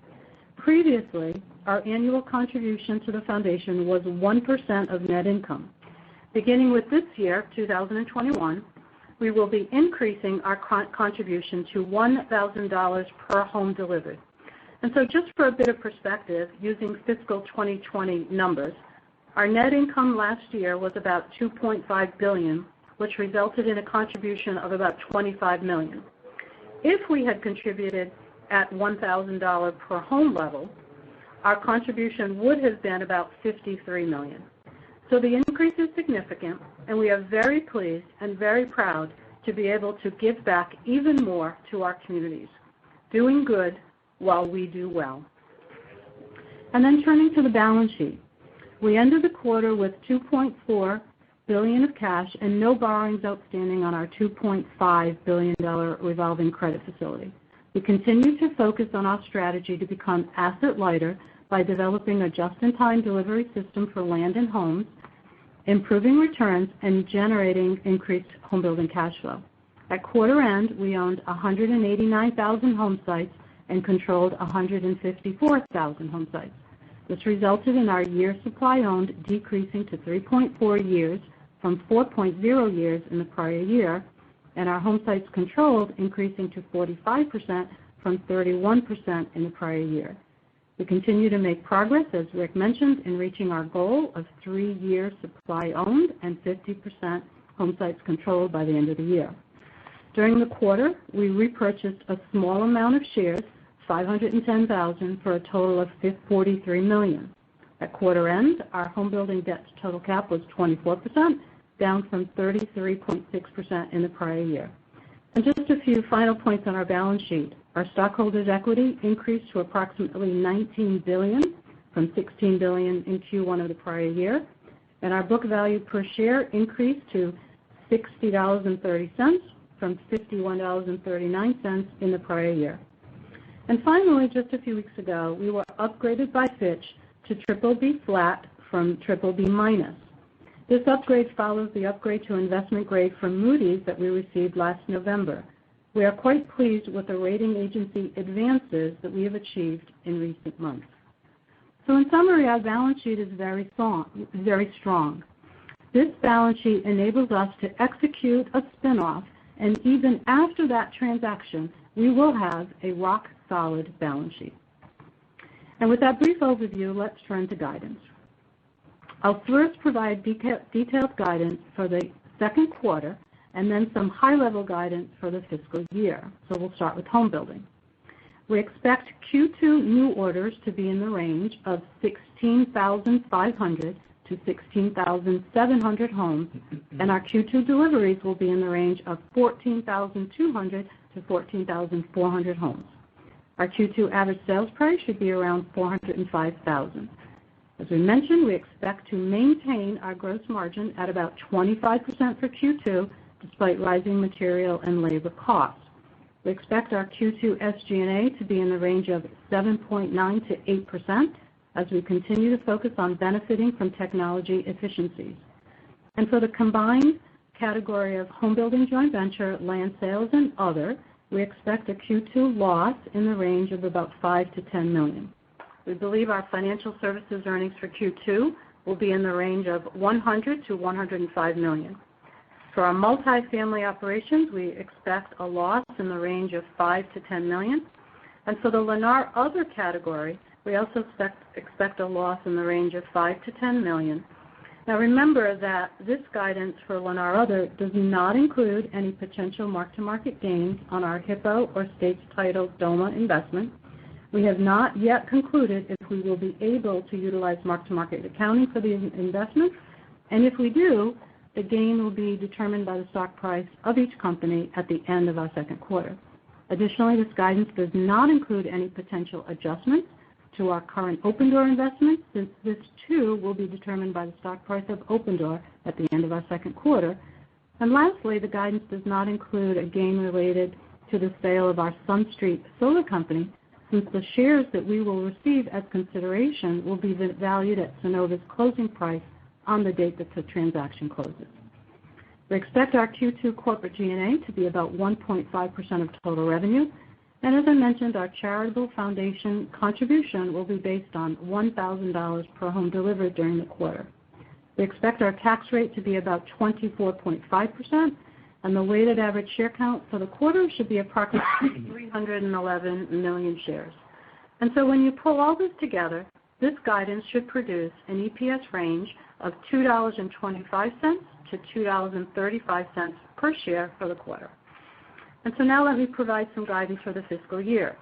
Previously, our annual contribution to the foundation was 1% of net income. Beginning with this year, 2021, we will be increasing our contribution to $1,000 per home delivered. And so just for a bit of perspective, using fiscal 2020 numbers, our net income last year was about $2.5 billion, which resulted in a contribution of about $25 million. If we had contributed at $1,000 per home level, our contribution would have been about $53 million. So the increase is significant, and we are very pleased and very proud to be able to give back even more to our communities, doing good while we do well. And then turning to the balance sheet, we ended the quarter with $2.4 billion of cash and no borrowings outstanding on our $2.5 billion revolving credit facility. We continue to focus on our strategy to become asset lighter by developing a just-in-time delivery system for land and homes, improving returns, and generating increased home building cash flow. At quarter end, we owned 189,000 home sites and controlled 154,000 home sites. This resulted in our year supply owned decreasing to 3.4 years from 4.0 years in the prior year, and our home sites controlled increasing to 45% from 31% in the prior year. We continue to make progress, as Rick mentioned, in reaching our goal of 3-year supply owned and 50% home sites controlled by the end of the year. During the quarter, we repurchased a small amount of shares, 510,000, for a total of $43 million. At quarter end, our home building debt to total cap was 24%, down from 33.6% in the prior year. And just a few final points on our balance sheet. Our stockholders' equity increased to approximately $19 billion from $16 billion in Q1 of the prior year, and our book value per share increased to $60.30 from $51.39 in the prior year. And finally, just a few weeks ago, we were upgraded by Fitch to BBB flat from BBB minus. This upgrade follows the upgrade to investment grade from Moody's that we received last November. We are quite pleased with the rating agency advances that we have achieved in recent months. So in summary, our balance sheet is very strong. This balance sheet enables us to execute a spinoff And even after that transaction, we will have a rock-solid balance sheet. And with that brief overview, let's turn to guidance. I'll first provide detailed guidance for the second quarter and then some high-level guidance for the fiscal year. So we'll start with home building. We expect Q2 new orders to be in the range of 16,500 to 16,700 homes, and our Q2 deliveries will be in the range of 14,200 to 14,400 homes. Our Q2 average sales price should be around $405,000. As we mentioned, we expect to maintain our gross margin at about 25% for Q2, despite rising material and labor costs. We expect our Q2 SG&A to be in the range of 7.9 to 8% as we continue to focus on benefiting from technology efficiencies. And for the combined category of home building joint venture, land sales, and other, we expect a Q2 loss in the range of about $5 to $10 million. We believe our financial services earnings for Q2 will be in the range of $100 to $105 million. For our multifamily operations, we expect a loss in the range of $5 to $10 million. And for the Lennar Other category, we also expect a loss in the range of $5 to $10 million. Now remember that this guidance for Lennar Other does not include any potential mark-to-market gains on our Hippo or States Title DOMA investment. We have not yet concluded if we will be able to utilize mark-to-market accounting for the investment, and if we do, the gain will be determined by the stock price of each company at the end of our second quarter. Additionally, this guidance does not include any potential adjustments to our current Opendoor investment, since this too will be determined by the stock price of Opendoor at the end of our second quarter. And lastly, the guidance does not include a gain related to the sale of our SunStreet Solar Company, since the shares that we will receive as consideration will be valued at Sunnova's closing price on the date that the transaction closes. We expect our Q2 corporate G&A to be about 1.5% of total revenue, and as I mentioned, our charitable foundation contribution will be based on $1,000 per home delivered during the quarter. We expect our tax rate to be about 24.5%, and the weighted average share count for the quarter should be approximately 311 million shares. And so when you pull all this together, this guidance should produce an EPS range of $2.25 to $2.35 per share for the quarter. And so now let me provide some guidance for the fiscal year.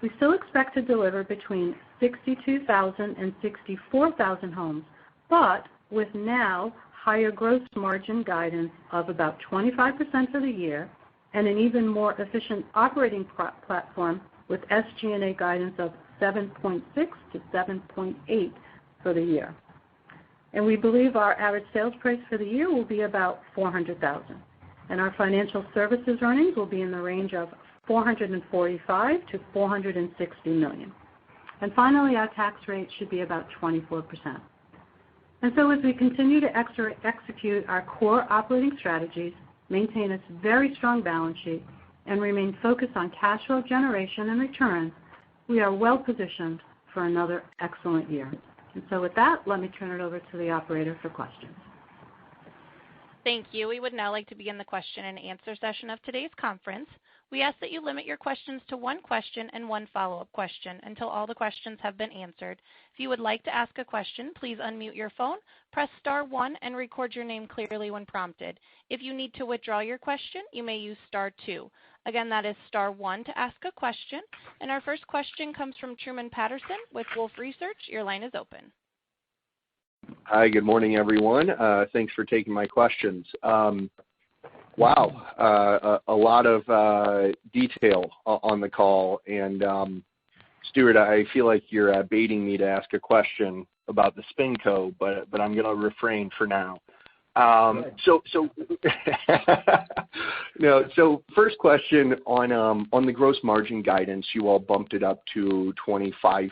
We still expect to deliver between 62,000 and 64,000 homes, but with now higher gross margin guidance of about 25% for the year and an even more efficient operating platform with SG&A guidance of 7.6 to 7.8 for the year. And we believe our average sales price for the year will be about $400,000. And our financial services earnings will be in the range of $445 to $460 million. And finally, our tax rate should be about 24%. And so as we continue to execute our core operating strategies, maintain a very strong balance sheet, and remain focused on cash flow generation and returns, we are well positioned for another excellent year. And so with that, let me turn it over to the operator for questions. Thank you. We would now like to begin the question and answer session of today's conference. We ask that you limit your questions to one question and one follow-up question until all the questions have been answered. If you would like to ask a question, please unmute your phone, press star 1, and record your name clearly when prompted. If you need to withdraw your question, you may use star 2. Again, that is star 1 to ask a question. And our first question comes from Truman Patterson with Wolfe Research. Your line is open. Hi, good morning, everyone. Thanks for taking my questions. Wow, a lot of detail on the call. And Stuart, I feel like you're baiting me to ask a question about the SpinCo, but I'm going to refrain for now. So first question on the gross margin guidance, you all bumped it up to 25%.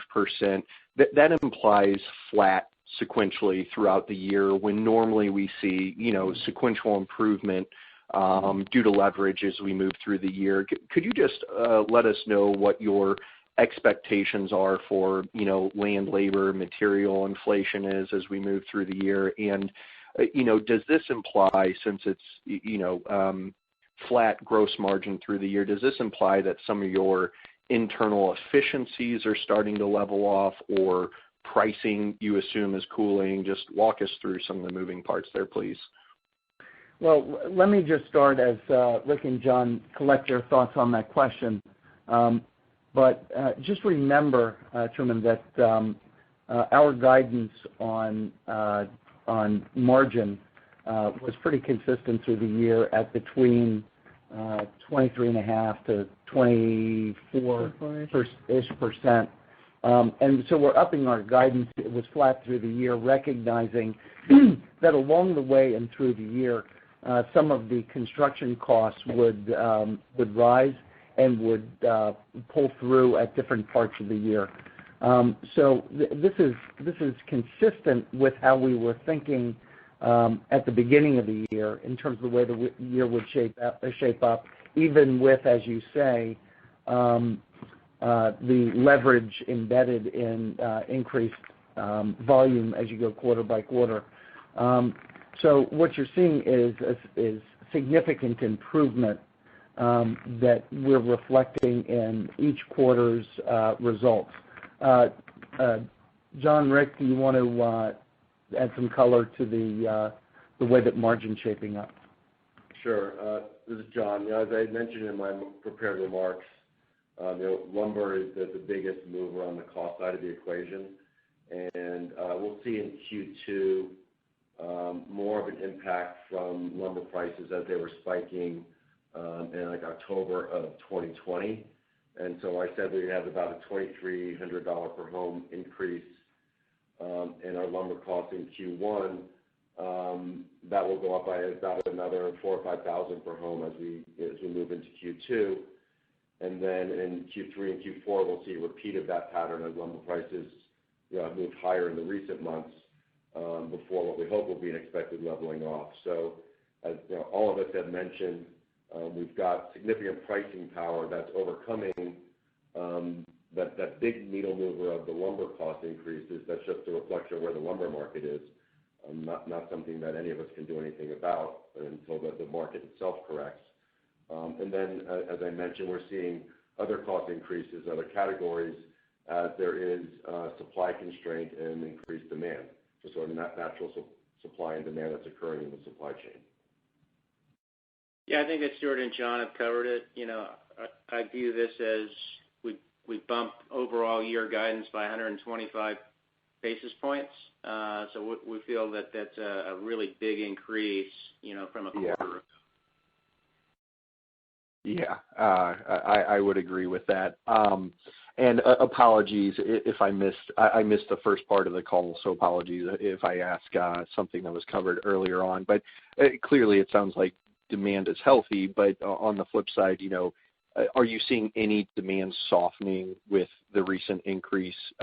That implies flat sequentially throughout the year, when normally we see, sequential improvement due to leverage as we move through the year. Could you just let us know what your expectations are for, land, labor, material inflation is as we move through the year? And, does this imply, since it's, flat gross margin through the year, does this imply that some of your internal efficiencies are starting to level off, or pricing you assume is cooling? Just walk us through some of the moving parts there, please. Well, let me just start as Rick and John collect their thoughts on that question. But just remember, Truman, that our guidance on margin was pretty consistent through the year at between 23.5 to 24-ish%. And so we're upping our guidance. It was flat through the year, recognizing that along the way and through the year, some of the construction costs would rise and would pull through at different parts of the year. So this is consistent with how we were thinking at the beginning of the year in terms of the way the year would shape up, even with, as you say, the leverage embedded in increased volume as you go quarter by quarter. So what you're seeing is significant improvement that we're reflecting in each quarter's results. John, Rick, do you want to add some color to the way that margin's shaping up? Sure. This is John. As I mentioned in my prepared remarks, lumber is the biggest mover on the cost side of the equation, and we'll see in Q2 more of an impact from lumber prices as they were spiking in like October of 2020. And so I said we had about a $2,300 per home increase in our lumber costs in Q1. That will go up by about another $4,000 or $5,000 per home as we move into Q2. And then in Q3 and Q4, we'll see a repeat of that pattern as lumber prices have moved higher in the recent months before what we hope will be an expected leveling off. So as all of us have mentioned, we've got significant pricing power that's overcoming that big needle mover of the lumber cost increases. That's just a reflection of where the lumber market is, not something that any of us can do anything about until the market itself corrects. And then, as I mentioned, we're seeing other cost increases, other categories, as there is supply constraint and increased demand, just sort of natural supply and demand that's occurring in the supply chain. Yeah, I think that Stuart and John have covered it. I view this as we bumped overall year guidance by 125 basis points. So we feel that that's a really big increase, from a quarter ago. Yeah, I would agree with that. And apologies if I missed the first part of the call, so apologies if I ask something that was covered earlier on. But clearly it sounds like demand is healthy, but on the flip side, are you seeing any demand softening with the recent increase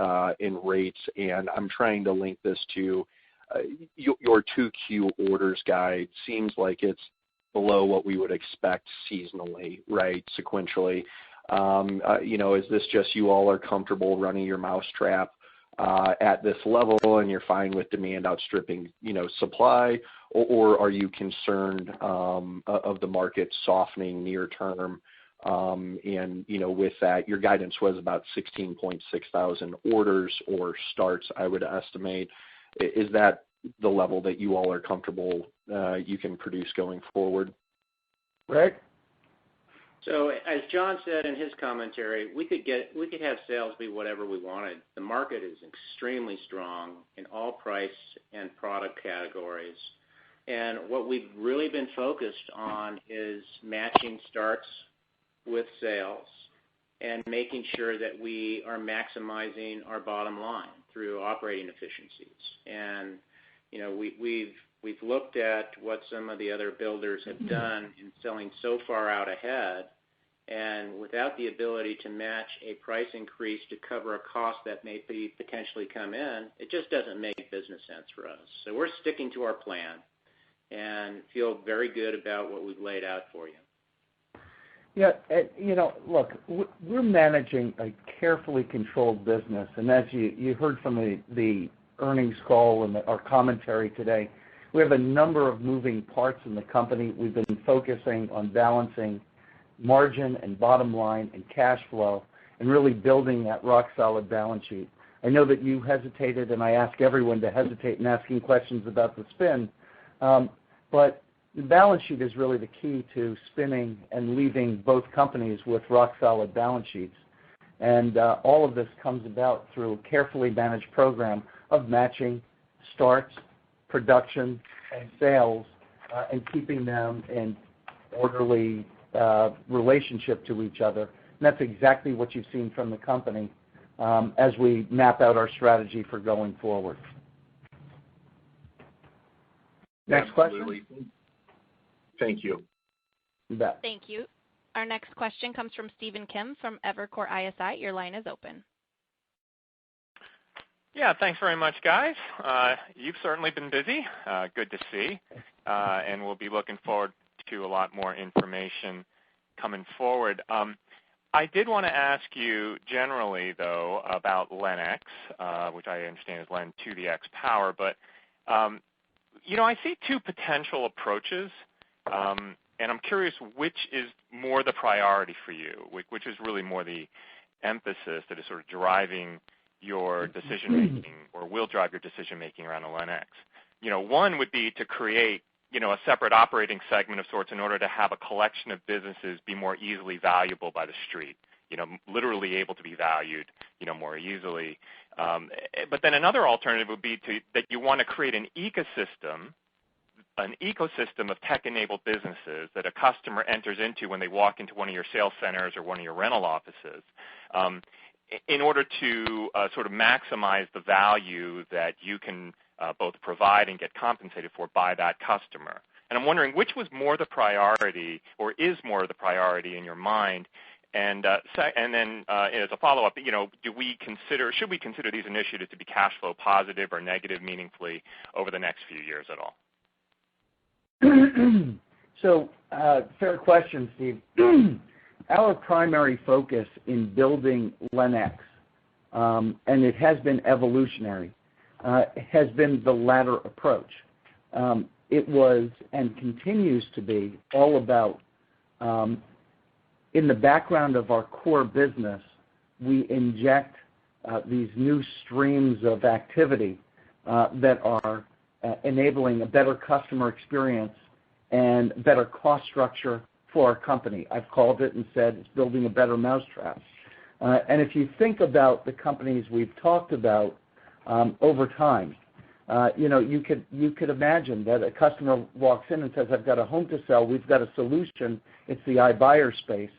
in rates? And I'm trying to link this to your 2Q orders guide. Seems like it's below what we would expect seasonally, right, sequentially. Is this just you all are comfortable running your mousetrap at this level and you're fine with demand outstripping, supply, or are you concerned of the market softening near term? And, with that, your guidance was about 16.6 thousand orders or starts, I would estimate. Is that the level that you all are comfortable you can produce going forward? Rick? So as John said in his commentary, we could have sales be whatever we wanted. The market is extremely strong in all price and product categories. And what we've really been focused on is matching starts with sales and making sure that we are maximizing our bottom line through operating efficiencies. And, we've looked at what some of the other builders have done in selling so far out ahead, and without the ability to match a price increase to cover a cost that may potentially come in, it just doesn't make business sense for us. So we're sticking to our plan and feel very good about what we've laid out for you. Yeah, look, we're managing a carefully controlled business, and as you heard from the earnings call and our commentary today, we have a number of moving parts in the company. We've been focusing on balancing margin and bottom line and cash flow and really building that rock-solid balance sheet. I know that you hesitated, and I ask everyone to hesitate in asking questions about the spin, but the balance sheet is really the key to spinning and leaving both companies with rock-solid balance sheets. And all of this comes about through a carefully managed program of matching starts, production, and sales, and keeping them in orderly relationship to each other. And that's exactly what you've seen from the company as we map out our strategy for going forward. Next question. Thank you. You bet. Thank you. Our next question comes from Stephen Kim from Evercore ISI. Your line is open. Yeah, thanks very much, guys. You've certainly been busy. Good to see. And we'll be looking forward to a lot more information coming forward. I did want to ask you generally, though, about LENX, which I understand is LEN to the X power. But, I see two potential approaches, and I'm curious which is more the priority for you, which is really more the emphasis that is sort of driving your decision-making or will drive your decision-making around the LENX. One would be to create a separate operating segment of sorts in order to have a collection of businesses be more easily valuable by the street, literally able to be valued, more easily. But then another alternative would be that you want to create an ecosystem of tech-enabled businesses that a customer enters into when they walk into one of your sales centers or one of your rental offices in order to sort of maximize the value that you can both provide and get compensated for by that customer. And I'm wondering which was more the priority or is more the priority in your mind. And then as a follow-up, should we consider these initiatives to be cash flow positive or negative meaningfully over the next few years at all? So, fair question, Steve. Our primary focus in building LENX, and it has been evolutionary, has been the latter approach. It was and continues to be all about, in the background of our core business, we inject these new streams of activity that are enabling a better customer experience and better cost structure for our company. I've called it and said it's building a better mousetrap. And if you think about the companies we've talked about over time, you could imagine that a customer walks in and says, I've got a home to sell. We've got a solution. It's the iBuyer space.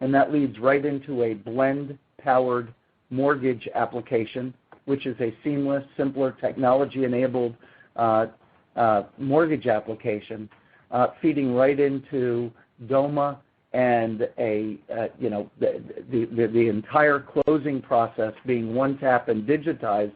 And that leads right into a blend-powered mortgage application, which is a seamless, simpler, technology-enabled mortgage application, feeding right into DOMA and the entire closing process being one tap and digitized,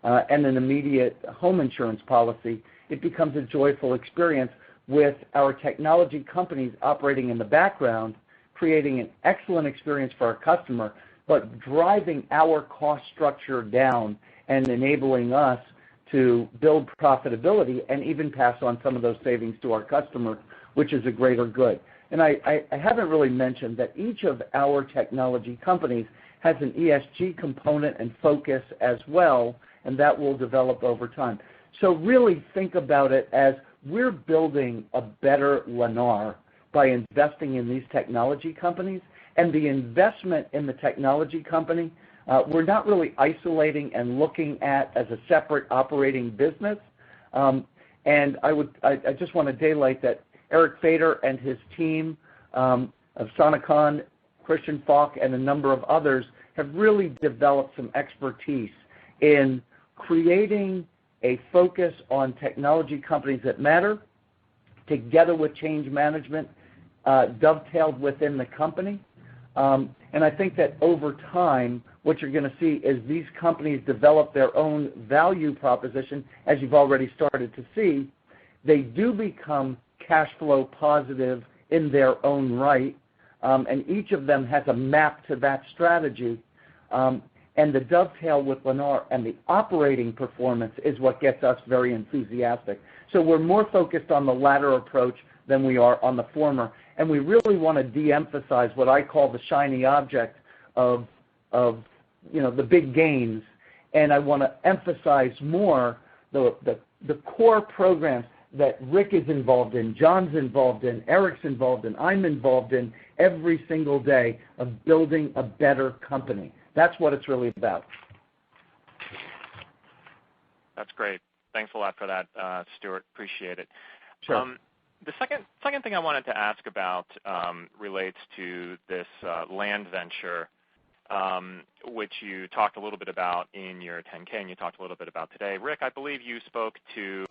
and an immediate home insurance policy. It becomes a joyful experience with our technology companies operating in the background, creating an excellent experience for our customer, but driving our cost structure down and enabling us to build profitability and even pass on some of those savings to our customer, which is a greater good. And I haven't really mentioned that each of our technology companies has an ESG component and focus as well, and that will develop over time. So really think about it as we're building a better Lennar by investing in these technology companies, and the investment in the technology company, we're not really isolating and looking at as a separate operating business. And I just want to daylight that Eric Fader and his team of Sonicon, Christian Falk, and a number of others have really developed some expertise in creating a focus on technology companies that matter, together with change management, dovetailed within the company. And I think that over time, what you're going to see is these companies develop their own value proposition, as you've already started to see. They do become cash flow positive in their own right, and each of them has a map to that strategy. and the dovetail with Lennar and the operating performance is what gets us very enthusiastic. So we're more focused on the latter approach than we are on the former, and we really want to de-emphasize what I call the shiny object of the big gains, and I want to emphasize more the core programs that Rick is involved in, John's involved in, Eric's involved in, I'm involved in every single day of building a better company. That's what it's really about. That's great. Thanks a lot for that, Stuart. Appreciate it. Sure. The second thing I wanted to ask about relates to this land venture, which you talked a little bit about in your 10K and you talked a little bit about today. Rick, I believe you spoke to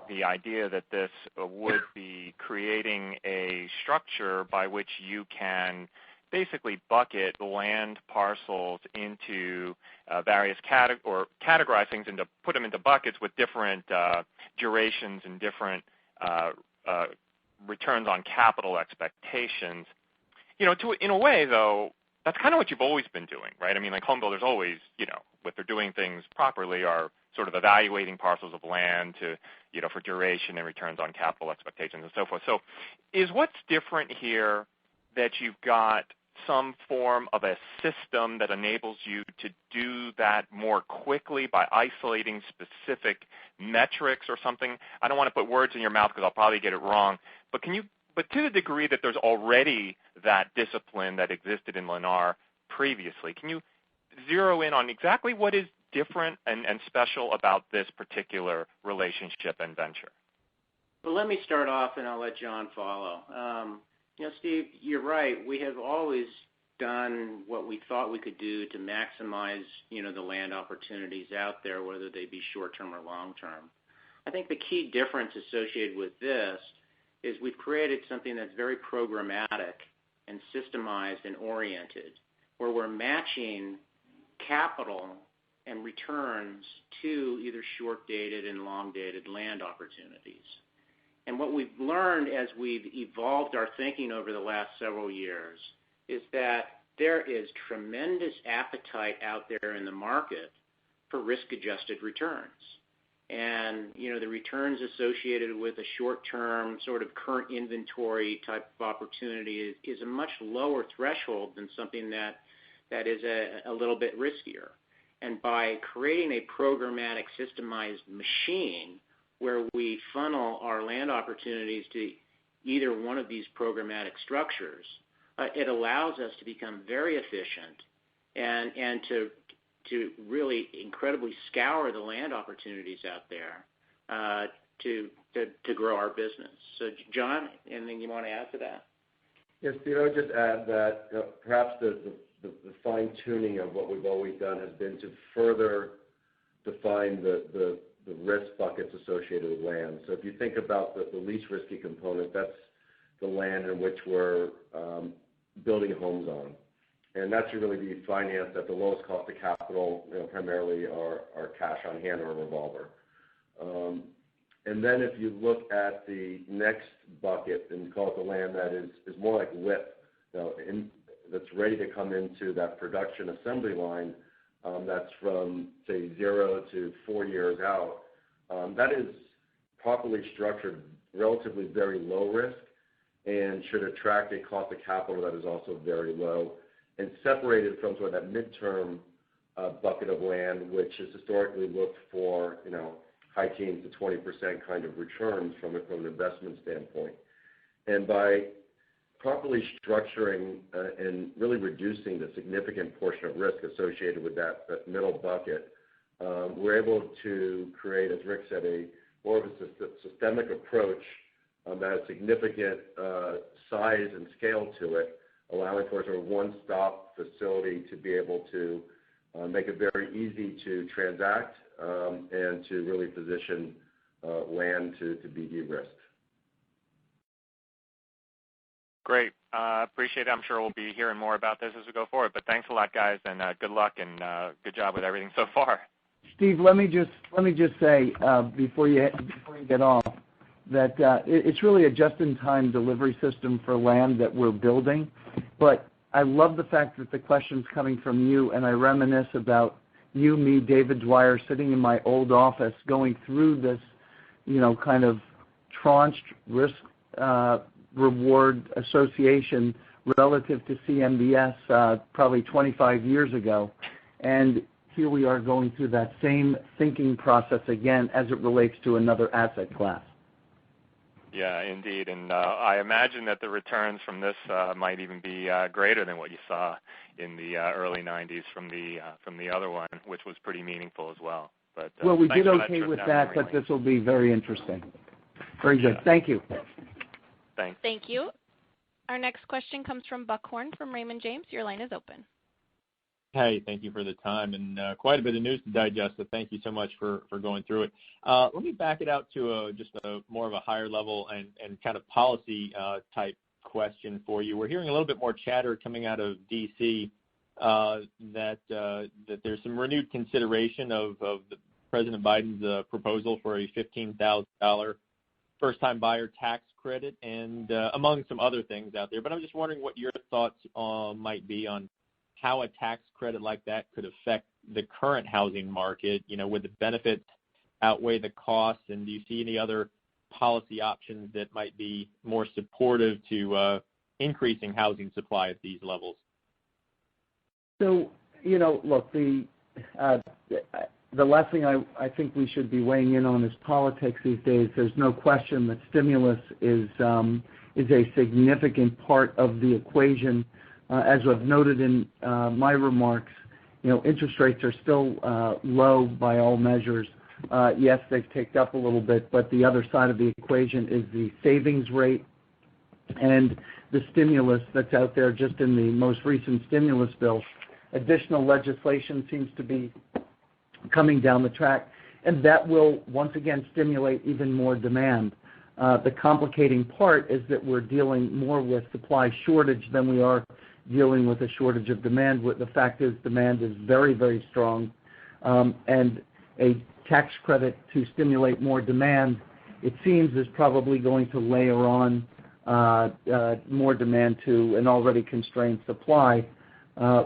the idea that this would be creating a structure by which you can basically bucket land parcels into various categorize things and to put them into buckets with different durations and different returns on capital expectations. In a way, though, that's kind of what you've always been doing, right? I mean, like home builders always, if they're doing things properly, are sort of evaluating parcels of land to, for duration and returns on capital expectations and so forth. So is what's different here that you've got some form of a system that enables you to do that more quickly by isolating specific metrics or something? I don't want to put words in your mouth because I'll probably get it wrong, but to the degree that there's already that discipline that existed in Lennar previously, can you zero in on exactly what is different and special about this particular relationship and venture? Well, let me start off and I'll let John follow. Steve, you're right. We have always done what we thought we could do to maximize, the land opportunities out there, whether they be short-term or long-term. I think the key difference associated with this is we've created something that's very programmatic and systemized and oriented, where we're matching capital and returns to either short-dated and long-dated land opportunities. And what we've learned as we've evolved our thinking over the last several years is that there is tremendous appetite out there in the market for risk-adjusted returns. And, the returns associated with a short-term sort of current inventory type of opportunity is a much lower threshold than something that is a little bit riskier. And by creating a programmatic systemized machine where we funnel our land opportunities to either one of these programmatic structures, it allows us to become very efficient and to really incredibly scour the land opportunities out there to grow our business. So, John, anything you want to add to that? Yes, Steve, I would just add that perhaps the fine-tuning of what we've always done has been to further define the risk buckets associated with land. So if you think about the least risky component, that's the land in which we're building homes on. And that should really be financed at the lowest cost of capital, primarily our cash on hand or a revolver. And then if you look at the next bucket and call it the land that is more like WIP, that's ready to come into that production assembly line, that's from, say, 0 to 4 years out, that is properly structured, relatively very low risk, and should attract a cost of capital that is also very low, and separated from sort of that midterm bucket of land, which has historically looked for, high teens to 20% kind of returns from an investment standpoint. And by properly structuring and really reducing the significant portion of risk associated with that middle bucket, we're able to create, as Rick said, more of a systemic approach that has significant size and scale to it, allowing for sort of one-stop facility to be able to make it very easy to transact and to really position land to be de-risked. Great. Appreciate it. I'm sure we'll be hearing more about this as we go forward. But thanks a lot, guys, and good luck and good job with everything so far. Steve, let me just say before you get off that it's really a just-in-time delivery system for land that we're building. But I love the fact that the question's coming from you, and I reminisce about you, me, David Dwyer, sitting in my old office going through this, kind of tranched risk reward association relative to CMBS probably 25 years ago. And here we are going through that same thinking process again as it relates to another asset class. Yeah, indeed. And I imagine that the returns from this might even be greater than what you saw in the early 90s from the other one, which was pretty meaningful as well. But well, we did okay with that, but this will be very interesting. Very good. Yeah. Thank you. Thanks. Thank you. Our next question comes from Buck Horne from Raymond James. Your line is open. Hey, thank you for the time, and quite a bit of news to digest, so thank you so much for going through it. Let me back it out to just more of a higher level and kind of policy type question for you. We're hearing a little bit more chatter coming out of D.C. That there's some renewed consideration of President Biden's proposal for a $15,000 first-time buyer tax credit, and among some other things out there. But I'm just wondering what your thoughts might be on how a tax credit like that could affect the current housing market. Would the benefits outweigh the costs, and do you see any other policy options that might be more supportive to increasing housing supply at these levels? So, look, the last thing I think we should be weighing in on is politics these days. There's no question that stimulus is a significant part of the equation. As I've noted in my remarks, interest rates are still low by all measures. Yes, they've ticked up a little bit, but the other side of the equation is the savings rate and the stimulus that's out there just in the most recent stimulus bill. Additional legislation seems to be coming down the track, and that will once again stimulate even more demand. The complicating part is that we're dealing more with supply shortage than we are dealing with a shortage of demand. The fact is demand is very, very strong, and a tax credit to stimulate more demand, it seems, is probably going to layer on more demand to an already constrained supply,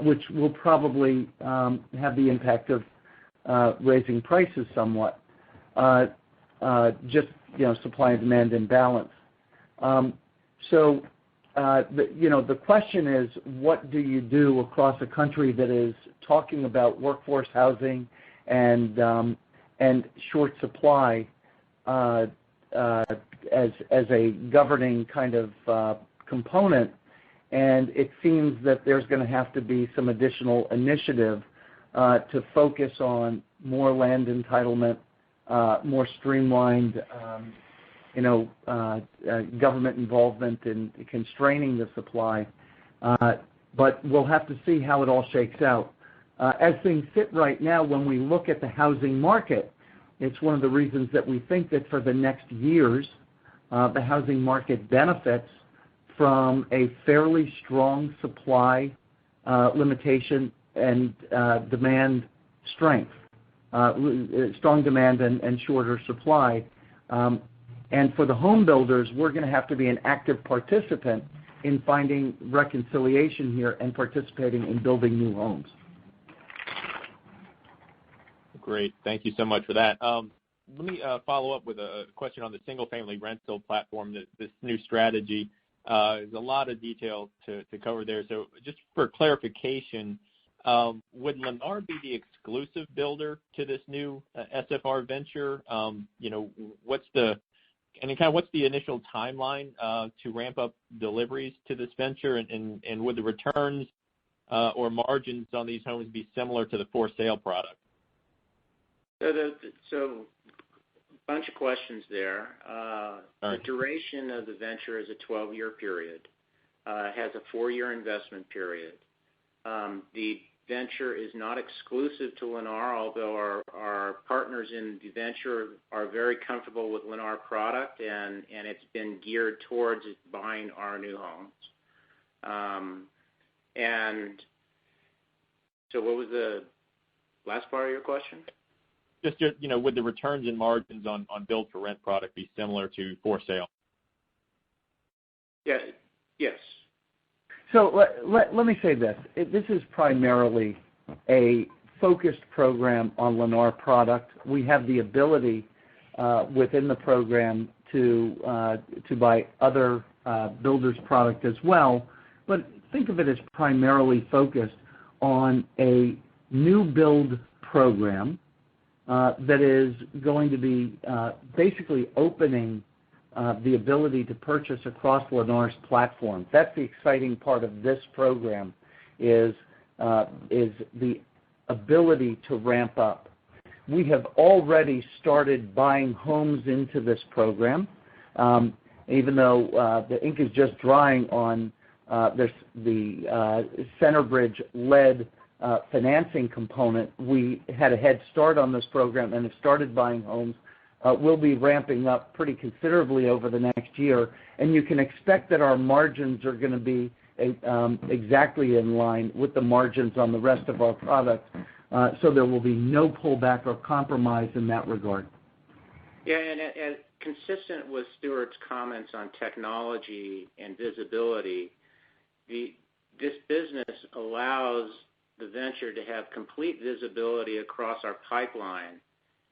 which will probably have the impact of raising prices somewhat, just supply and demand imbalance. The question is, what do you do across a country that is talking about workforce housing and short supply as a governing kind of component? And it seems that there's going to have to be some additional initiative to focus on more land entitlement, more streamlined government involvement in constraining the supply. But we'll have to see how it all shakes out. As things sit right now, when we look at the housing market, it's one of the reasons that we think that for the next years, the housing market benefits from a fairly strong supply limitation and demand strength, strong demand and shorter supply. And for the home builders, we're going to have to be an active participant in finding reconciliation here and participating in building new homes. Great. Thank you so much for that. Let me follow up with a question on the single-family rental platform, this new strategy. There's a lot of detail to cover there. So just for clarification, would Lennar be the exclusive builder to this new SFR venture? What's the initial timeline to ramp up deliveries to this venture, and would the returns or margins on these homes be similar to the for-sale product? So a bunch of questions there. The duration of the venture is a 12-year period. It has a 4-year investment period. The venture is not exclusive to Lennar, although our partners in the venture are very comfortable with Lennar product, and it's been geared towards buying our new homes. And so what was the last part of your question? Just, would the returns and margins on build-for-rent product be similar to for sale? Yeah. Yes. So let me say this. This is primarily a focused program on Lennar product. We have the ability within the program to buy other builders' product as well, but think of it as primarily focused on a new build program that is going to be basically opening the ability to purchase across Lennar's platform. That's the exciting part of this program is the ability to ramp up. We have already started buying homes into this program, even though the ink is just drying on the Centerbridge-led financing component. We had a head start on this program and have started buying homes. We'll be ramping up pretty considerably over the next year, and you can expect that our margins are going to be exactly in line with the margins on the rest of our product, so there will be no pullback or compromise in that regard. Yeah, and consistent with Stuart's comments on technology and visibility, this business allows the venture to have complete visibility across our pipeline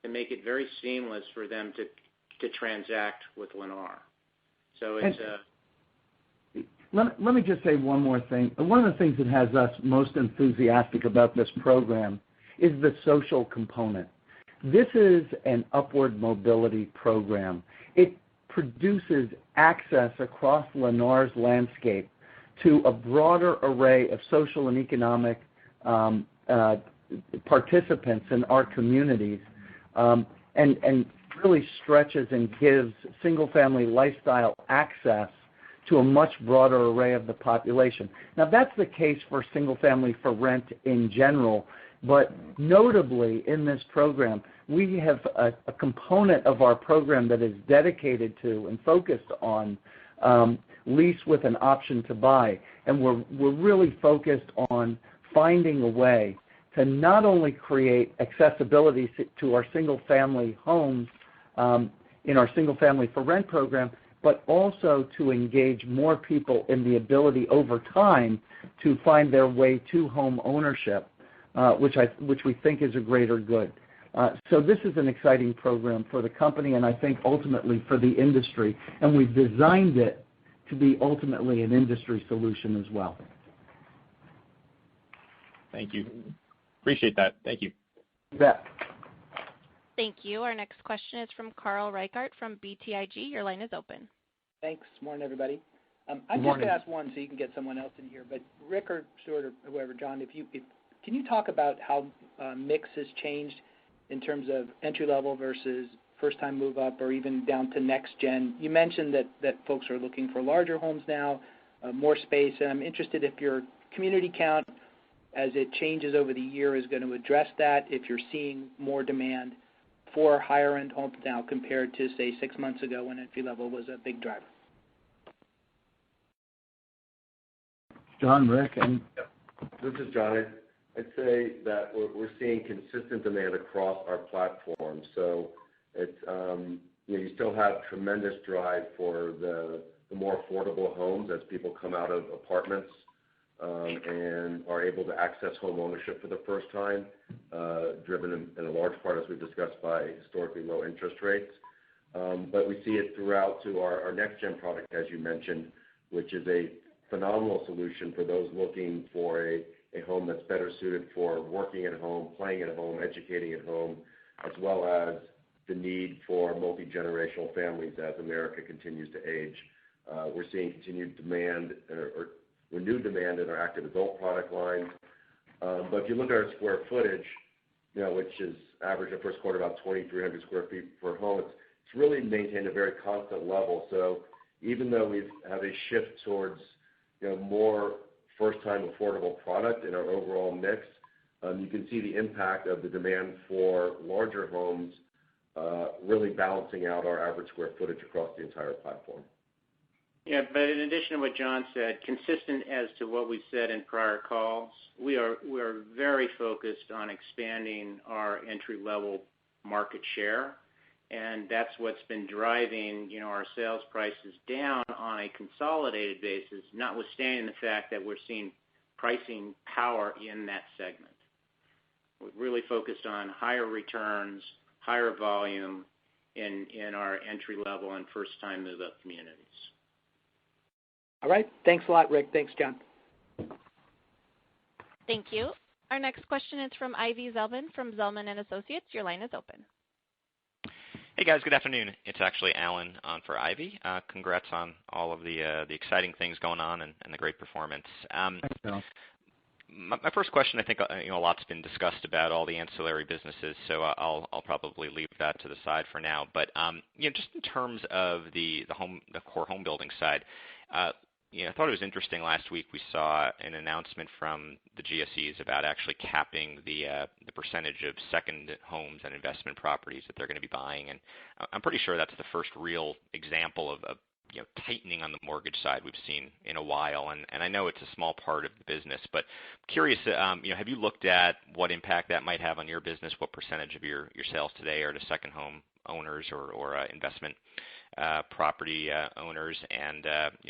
and make it very seamless for them to transact with Lennar. So it's Let me just say one more thing. One of the things that has us most enthusiastic about this program is the social component. This is an upward mobility program. It produces access across Lennar's landscape to a broader array of social and economic participants in our communities, and really stretches and gives single-family lifestyle access to a much broader array of the population. Now, that's the case for single-family for rent in general, but notably in this program, we have a component of our program that is dedicated to and focused on lease with an option to buy, and we're really focused on finding a way to not only create accessibility to our single-family homes in our single-family for rent program, but also to engage more people in the ability over time to find their way to home ownership, which we think is a greater good. So this is an exciting program for the company and I think ultimately for the industry, and we've designed it to be ultimately an industry solution as well. Thank you. Appreciate that. Thank you. You bet. Thank you. Our next question is from Carl Reichardt from BTIG. Your line is open. Thanks. Morning, everybody. I'm Good morning. just going to ask one so you can get someone else in here. But Rick or Stuart or whoever, John, can you talk about how mix has changed in terms of entry-level versus first-time move-up or even down to next-gen? You mentioned that folks are looking for larger homes now, more space, and I'm interested if your community count, as it changes over the year, is going to address that, if you're seeing more demand for higher-end homes now compared to, say, 6 months ago when entry-level was a big driver. John, Rick, and this is John. I'd say that we're seeing consistent demand across our platform. So it's you still have tremendous drive for the more affordable homes as people come out of apartments and are able to access home ownership for the first time, driven in a large part, as we've discussed, by historically low interest rates. But we see it throughout to our next-gen product, as you mentioned, which is a phenomenal solution for those looking for a home that's better suited for working at home, playing at home, educating at home, as well as the need for multi-generational families as America continues to age. We're seeing continued demand or renewed demand in our active adult product line. But if you look at our square footage, which is average of first quarter about 2,300 square feet per home, it's really maintained a very constant level. So even though we have a shift towards more first-time affordable product in our overall mix, you can see the impact of the demand for larger homes really balancing out our average square footage across the entire platform. Yeah, but in addition to what John said, consistent as to what we've said in prior calls, we are very focused on expanding our entry-level market share and that's what's been driving, our sales prices down on a consolidated basis, notwithstanding the fact that we're seeing pricing power in that segment. We're really focused on higher returns, higher volume in our entry-level and first-time move-up communities. All right. Thanks a lot, Rick. Thanks, John. Thank you. Our next question is from Ivy Zelman from Zelman & Associates. Your line is open. Hey, guys. Good afternoon. It's actually Alan on for Ivy. Congrats on all of the exciting things going on and the great performance. Thanks, Alan. My first question, I think a lot's been discussed about all the ancillary businesses, so I'll probably leave that to the side for now. But just in terms of the core home building side, I thought it was interesting. Last week we saw an announcement from the GSEs about actually capping the percentage of second homes and investment properties that they're going to be buying, and I'm pretty sure that's the first real example of tightening on the mortgage side we've seen in a while, and I know it's a small part of the business, but curious, have you looked at what impact that might have on your business? What percentage of your sales today are to second home owners or investment property owners, and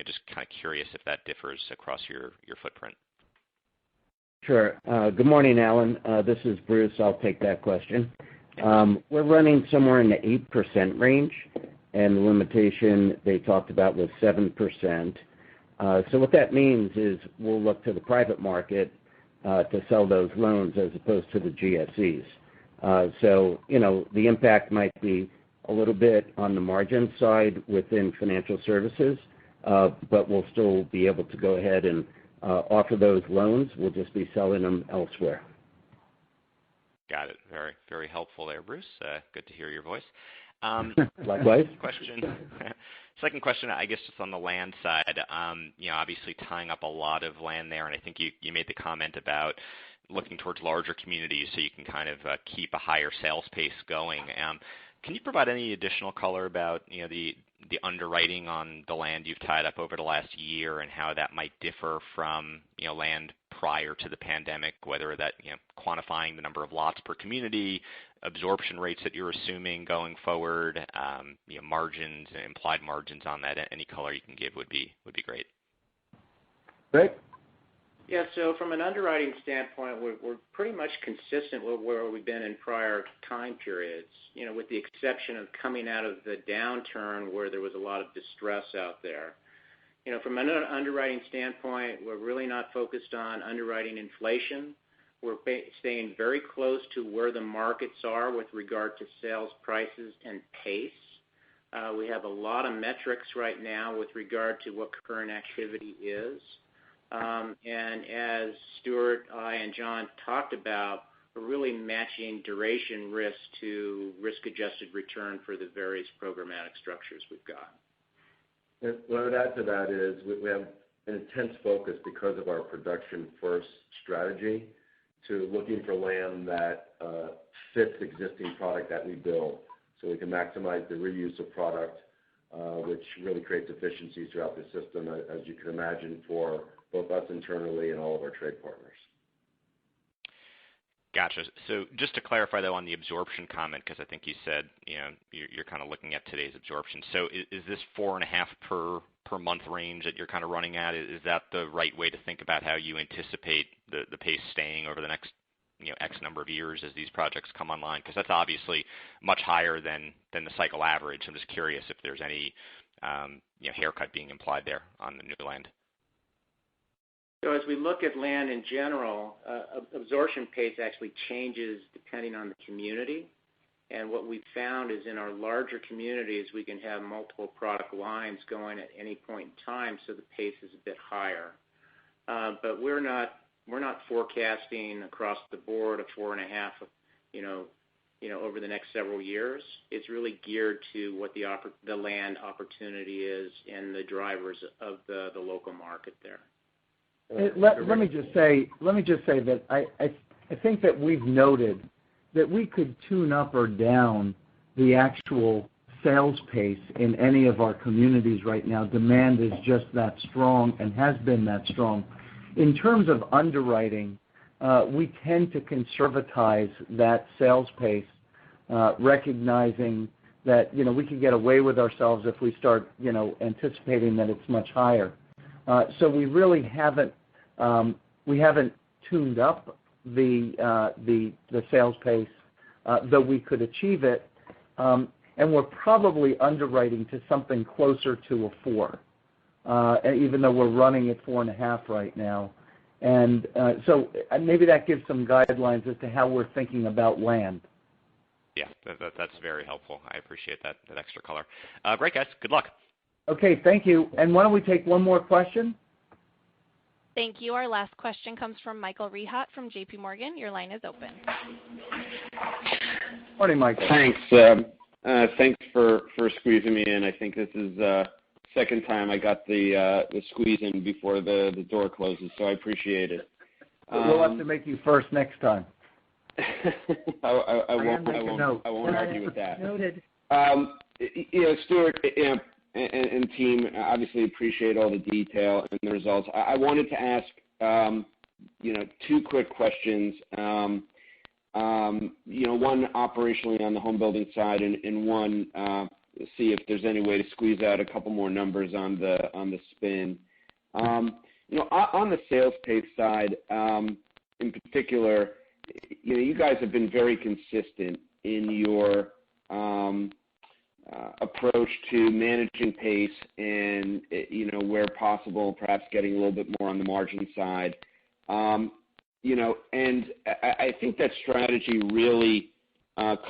just kind of curious if that differs across your footprint. Sure. Good morning, Alan. This is Bruce. I'll take that question. We're running somewhere in the 8% range, and the limitation they talked about was 7%. So what that means is we'll look to the private market to sell those loans as opposed to the GSEs. So, the impact might be a little bit on the margin side within financial services, but we'll still be able to go ahead and offer those loans. We'll just be selling them elsewhere. Got it. Very, very helpful there, Bruce. Good to hear your voice. Likewise. Second question, I guess, just on the land side. Obviously tying up a lot of land there, and I think you made the comment about looking towards larger communities so you can kind of keep a higher sales pace going. Can you provide any additional color about the underwriting on the land you've tied up over the last year and how that might differ from land prior to the pandemic, whether that quantifying the number of lots per community, absorption rates that you're assuming going forward, margins, implied margins on that? Any color you can give would be great. Rick? Yeah, so from an underwriting standpoint, we're pretty much consistent with where we've been in prior time periods, with the exception of coming out of the downturn where there was a lot of distress out there. From an underwriting standpoint, we're really not focused on underwriting inflation. We're staying very close to where the markets are with regard to sales prices and pace. We have a lot of metrics right now with regard to what current activity is. And as Stuart, I, and John talked about, we're really matching duration risk to risk-adjusted return for the various programmatic structures we've got. And what I would add to that is we have an intense focus because of our production-first strategy to looking for land that fits existing product that we build, so we can maximize the reuse of product, which really creates efficiencies throughout the system, as you can imagine, for both us internally and all of our trade partners. Gotcha. So just to clarify, though, on the absorption comment, because I think you said you're kind of looking at today's absorption. So is this 4.5 per month range that you're kind of running at? Is that the right way to think about how you anticipate the pace staying over the next X number of years as these projects come online? Because that's obviously much higher than the cycle average. I'm just curious if there's any haircut being implied there on the new land. So as we look at land in general, absorption pace actually changes depending on the community. And what we've found is in our larger communities, we can have multiple product lines going at any point in time, so the pace is a bit higher. But we're not forecasting across the board a 4.5, over the next several years. It's really geared to what the land opportunity is and the drivers of the local market there. Let me just say that I think that we've noted that we could tune up or down the actual sales pace in any of our communities right now. Demand is just that strong and has been that strong. In terms of underwriting, we tend to conservatize that sales pace, recognizing that we could get away with ourselves if we start anticipating that it's much higher. So we really haven't tuned up the sales pace, though we could achieve it, and we're probably underwriting to something closer to a 4, even though we're running at 4.5 right now. And so maybe that gives some guidelines as to how we're thinking about land. Yeah, that's very helpful. I appreciate that extra color. Great, guys. Good luck. Okay, thank you. And why don't we take one more question? Thank you. Our last question comes from Michael Rehaut from J.P. Morgan. Your line is open. Morning, Michael. Thanks. Thanks for squeezing me in. I think this is second time I got the squeeze in before the door closes, so I appreciate it. We'll have to make you first next time. I won't argue with that. Noted. Stuart and team, obviously appreciate all the detail and the results. I wanted to ask, 2 quick questions. One operationally on the home building side, and one see if there's any way to squeeze out a couple more numbers on the spin. On the sales pace side, in particular, you guys have been very consistent in your approach to managing pace and, where possible, perhaps getting a little bit more on the margin side. And I think that strategy really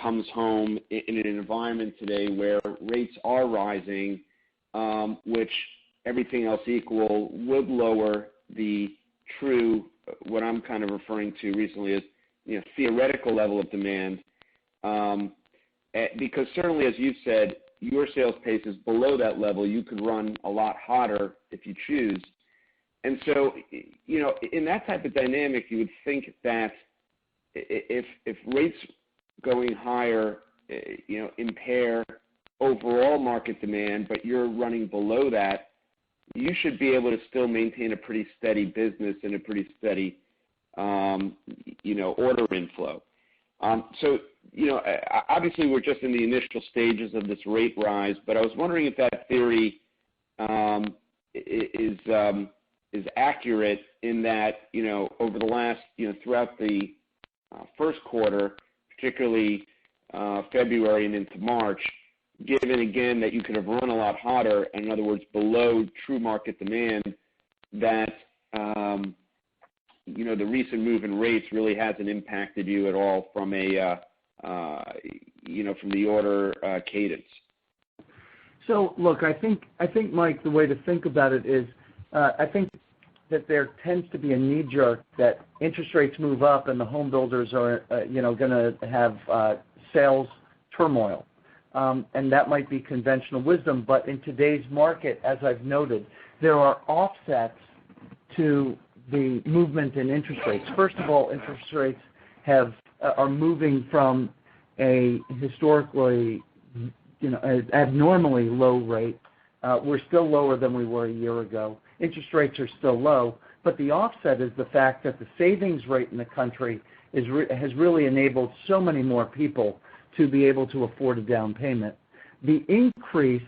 comes home in an environment today where rates are rising, which, everything else equal, would lower the true, what I'm kind of referring to recently as, theoretical level of demand. Because certainly, as you've said, your sales pace is below that level. You could run a lot hotter if you choose. And so, in that type of dynamic, you would think that if rates going higher, impair overall market demand, but you're running below that, you should be able to still maintain a pretty steady business and a pretty steady, order inflow. So, obviously we're just in the initial stages of this rate rise, but I was wondering if that theory is accurate in that, over the last, throughout the first quarter, particularly February and into March, given again that you could have run a lot hotter, in other words, below true market demand, that the recent move in rates really hasn't impacted you at all from a from the order cadence. So look, I think Mike, the way to think about it is, I think that there tends to be a knee jerk that interest rates move up and the home builders are going to have sales turmoil. And that might be conventional wisdom, but in today's market, as I've noted, there are offsets to the movement in interest rates. First of all, interest rates are moving from a historically, abnormally low rate. We're still lower than we were a year ago. Interest rates are still low, but the offset is the fact that the savings rate in the country has really enabled so many more people to be able to afford a down payment. The increase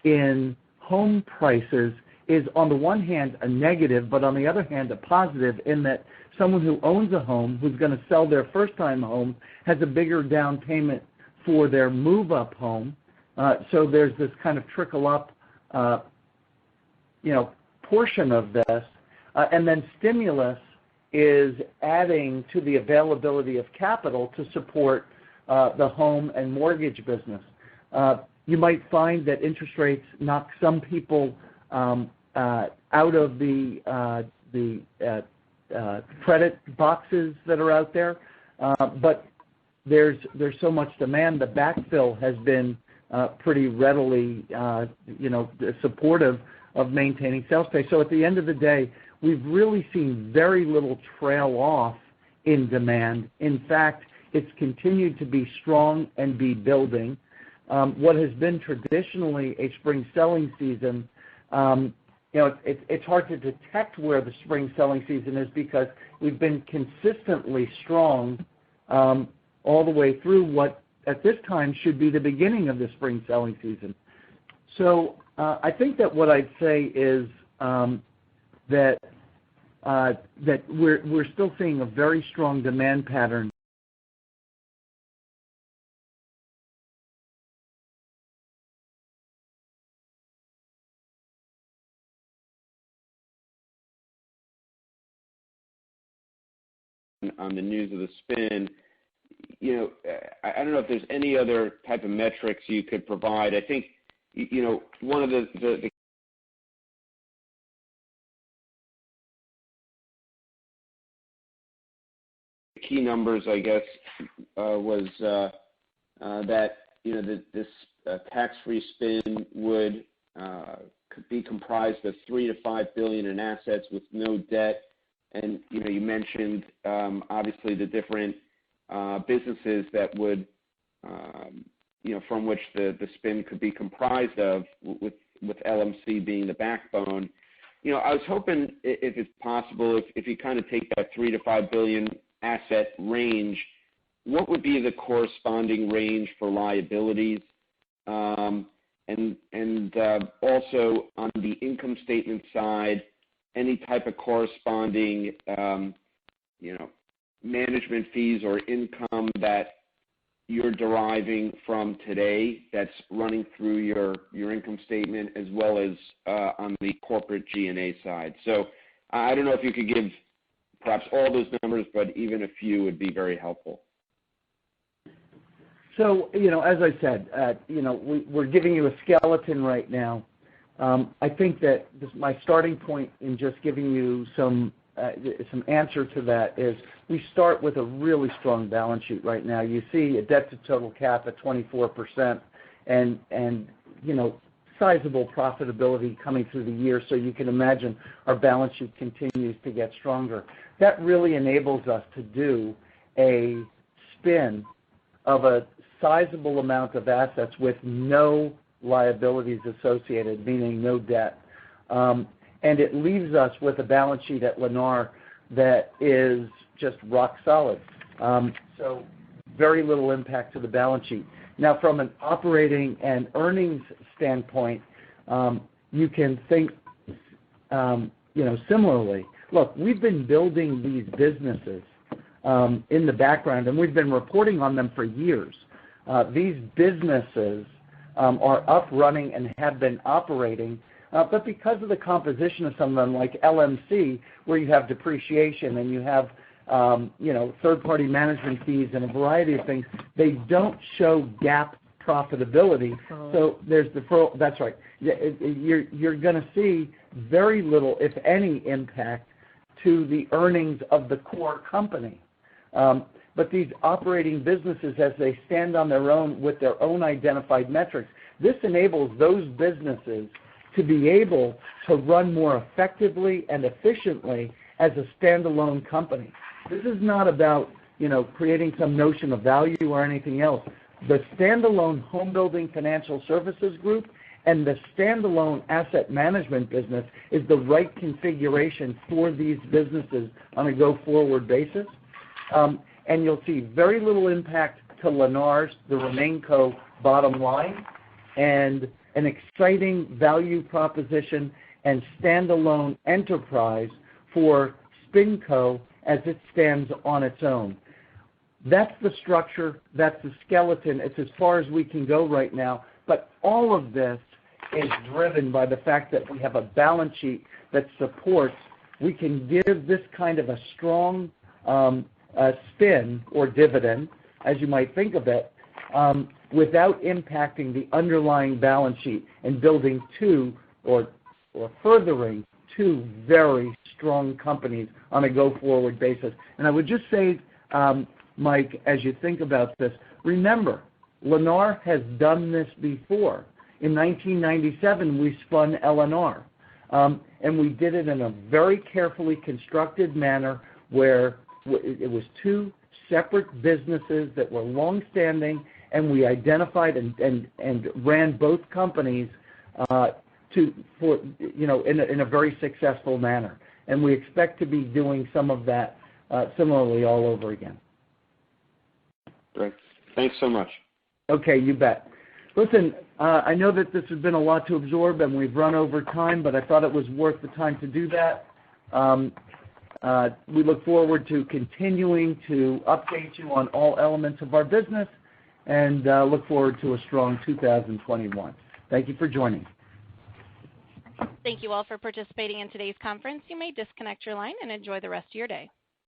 in home prices is, on the one hand, a negative, but on the other hand, a positive, in that someone who owns a home who's going to sell their first-time home has a bigger down payment for their move-up home. So there's this kind of trickle-up, portion of this. And then stimulus is adding to the availability of capital to support the home and mortgage business. You might find that interest rates knock some people out of the credit boxes that are out there, but there's so much demand. The backfill has been pretty readily, supportive of maintaining sales pace. So at the end of the day, we've really seen very little trail off in demand. In fact, it's continued to be strong and be building. What has been traditionally a spring selling season, it's hard to detect where the spring selling season is because we've been consistently strong all the way through what at this time should be the beginning of the spring selling season. So I think that what I'd say is that we're still seeing a very strong demand pattern on the news of the spin. I don't know if there's any other type of metrics you could provide. I think, one of the key numbers, I guess, was that, this tax-free spin would could be comprised of $3 to $5 billion in assets with no debt. And, you mentioned, obviously, the different businesses that would, from which the spin could be comprised of, with LMC being the backbone. I was hoping, if it's possible, if you kind of take that $3 to $5 billion asset range, what would be the corresponding range for liabilities? And also on the income statement side, any type of corresponding, management fees or income that you're deriving from today that's running through your income statement, as well as on the corporate G&A side. So I don't know if you could give perhaps all those numbers, but even a few would be very helpful. So, as I said, we're giving you a skeleton right now. I think that my starting point in just giving you some answer to that is we start with a really strong balance sheet right now. You see a debt to total cap at 24% and sizable profitability coming through the year, so you can imagine our balance sheet continues to get stronger. That really enables us to do a spin of a sizable amount of assets with no liabilities associated, meaning no debt. And it leaves us with a balance sheet at Lennar that is just rock solid. So very little impact to the balance sheet. Now, from an operating and earnings standpoint, you can think, similarly. Look, we've been building these businesses in the background, and we've been reporting on them for years. These businesses are up, running, and have been operating, but because of the composition of some of them, like LMC, where you have depreciation and you have third-party management fees and a variety of things, they don't show GAAP profitability. So there's deferral. That's right. You're going to see very little, if any, impact to the earnings of the core company. But these operating businesses, as they stand on their own with their own identified metrics, this enables those businesses to be able to run more effectively and efficiently as a standalone company. This is not about, creating some notion of value or anything else. The standalone home building financial services group and the standalone asset management business is the right configuration for these businesses on a go-forward basis. And you'll see very little impact to Lennar's, the RemainCo bottom line, and an exciting value proposition and standalone enterprise for SpinCo as it stands on its own. That's the structure, that's the skeleton. It's as far as we can go right now, but all of this is driven by the fact that we have a balance sheet that supports, we can give this kind of a strong spin or dividend, as you might think of it, without impacting the underlying balance sheet and building two or furthering two very strong companies on a go-forward basis. And I would just say, Mike, as you think about this, remember, Lennar has done this before. In 1997, we spun LNR, and we did it in a very carefully constructed manner where it was two separate businesses that were long-standing, and we identified and ran both companies in a very successful manner. And we expect to be doing some of that similarly all over again. Great. Thanks so much. Okay, you bet. Listen, I know that this has been a lot to absorb, and we've run over time, but I thought it was worth the time to do that. We look forward to continuing to update you on all elements of our business, and look forward to a strong 2021. Thank you for joining. Thank you all for participating in today's conference. You may disconnect your line and enjoy the rest of your day.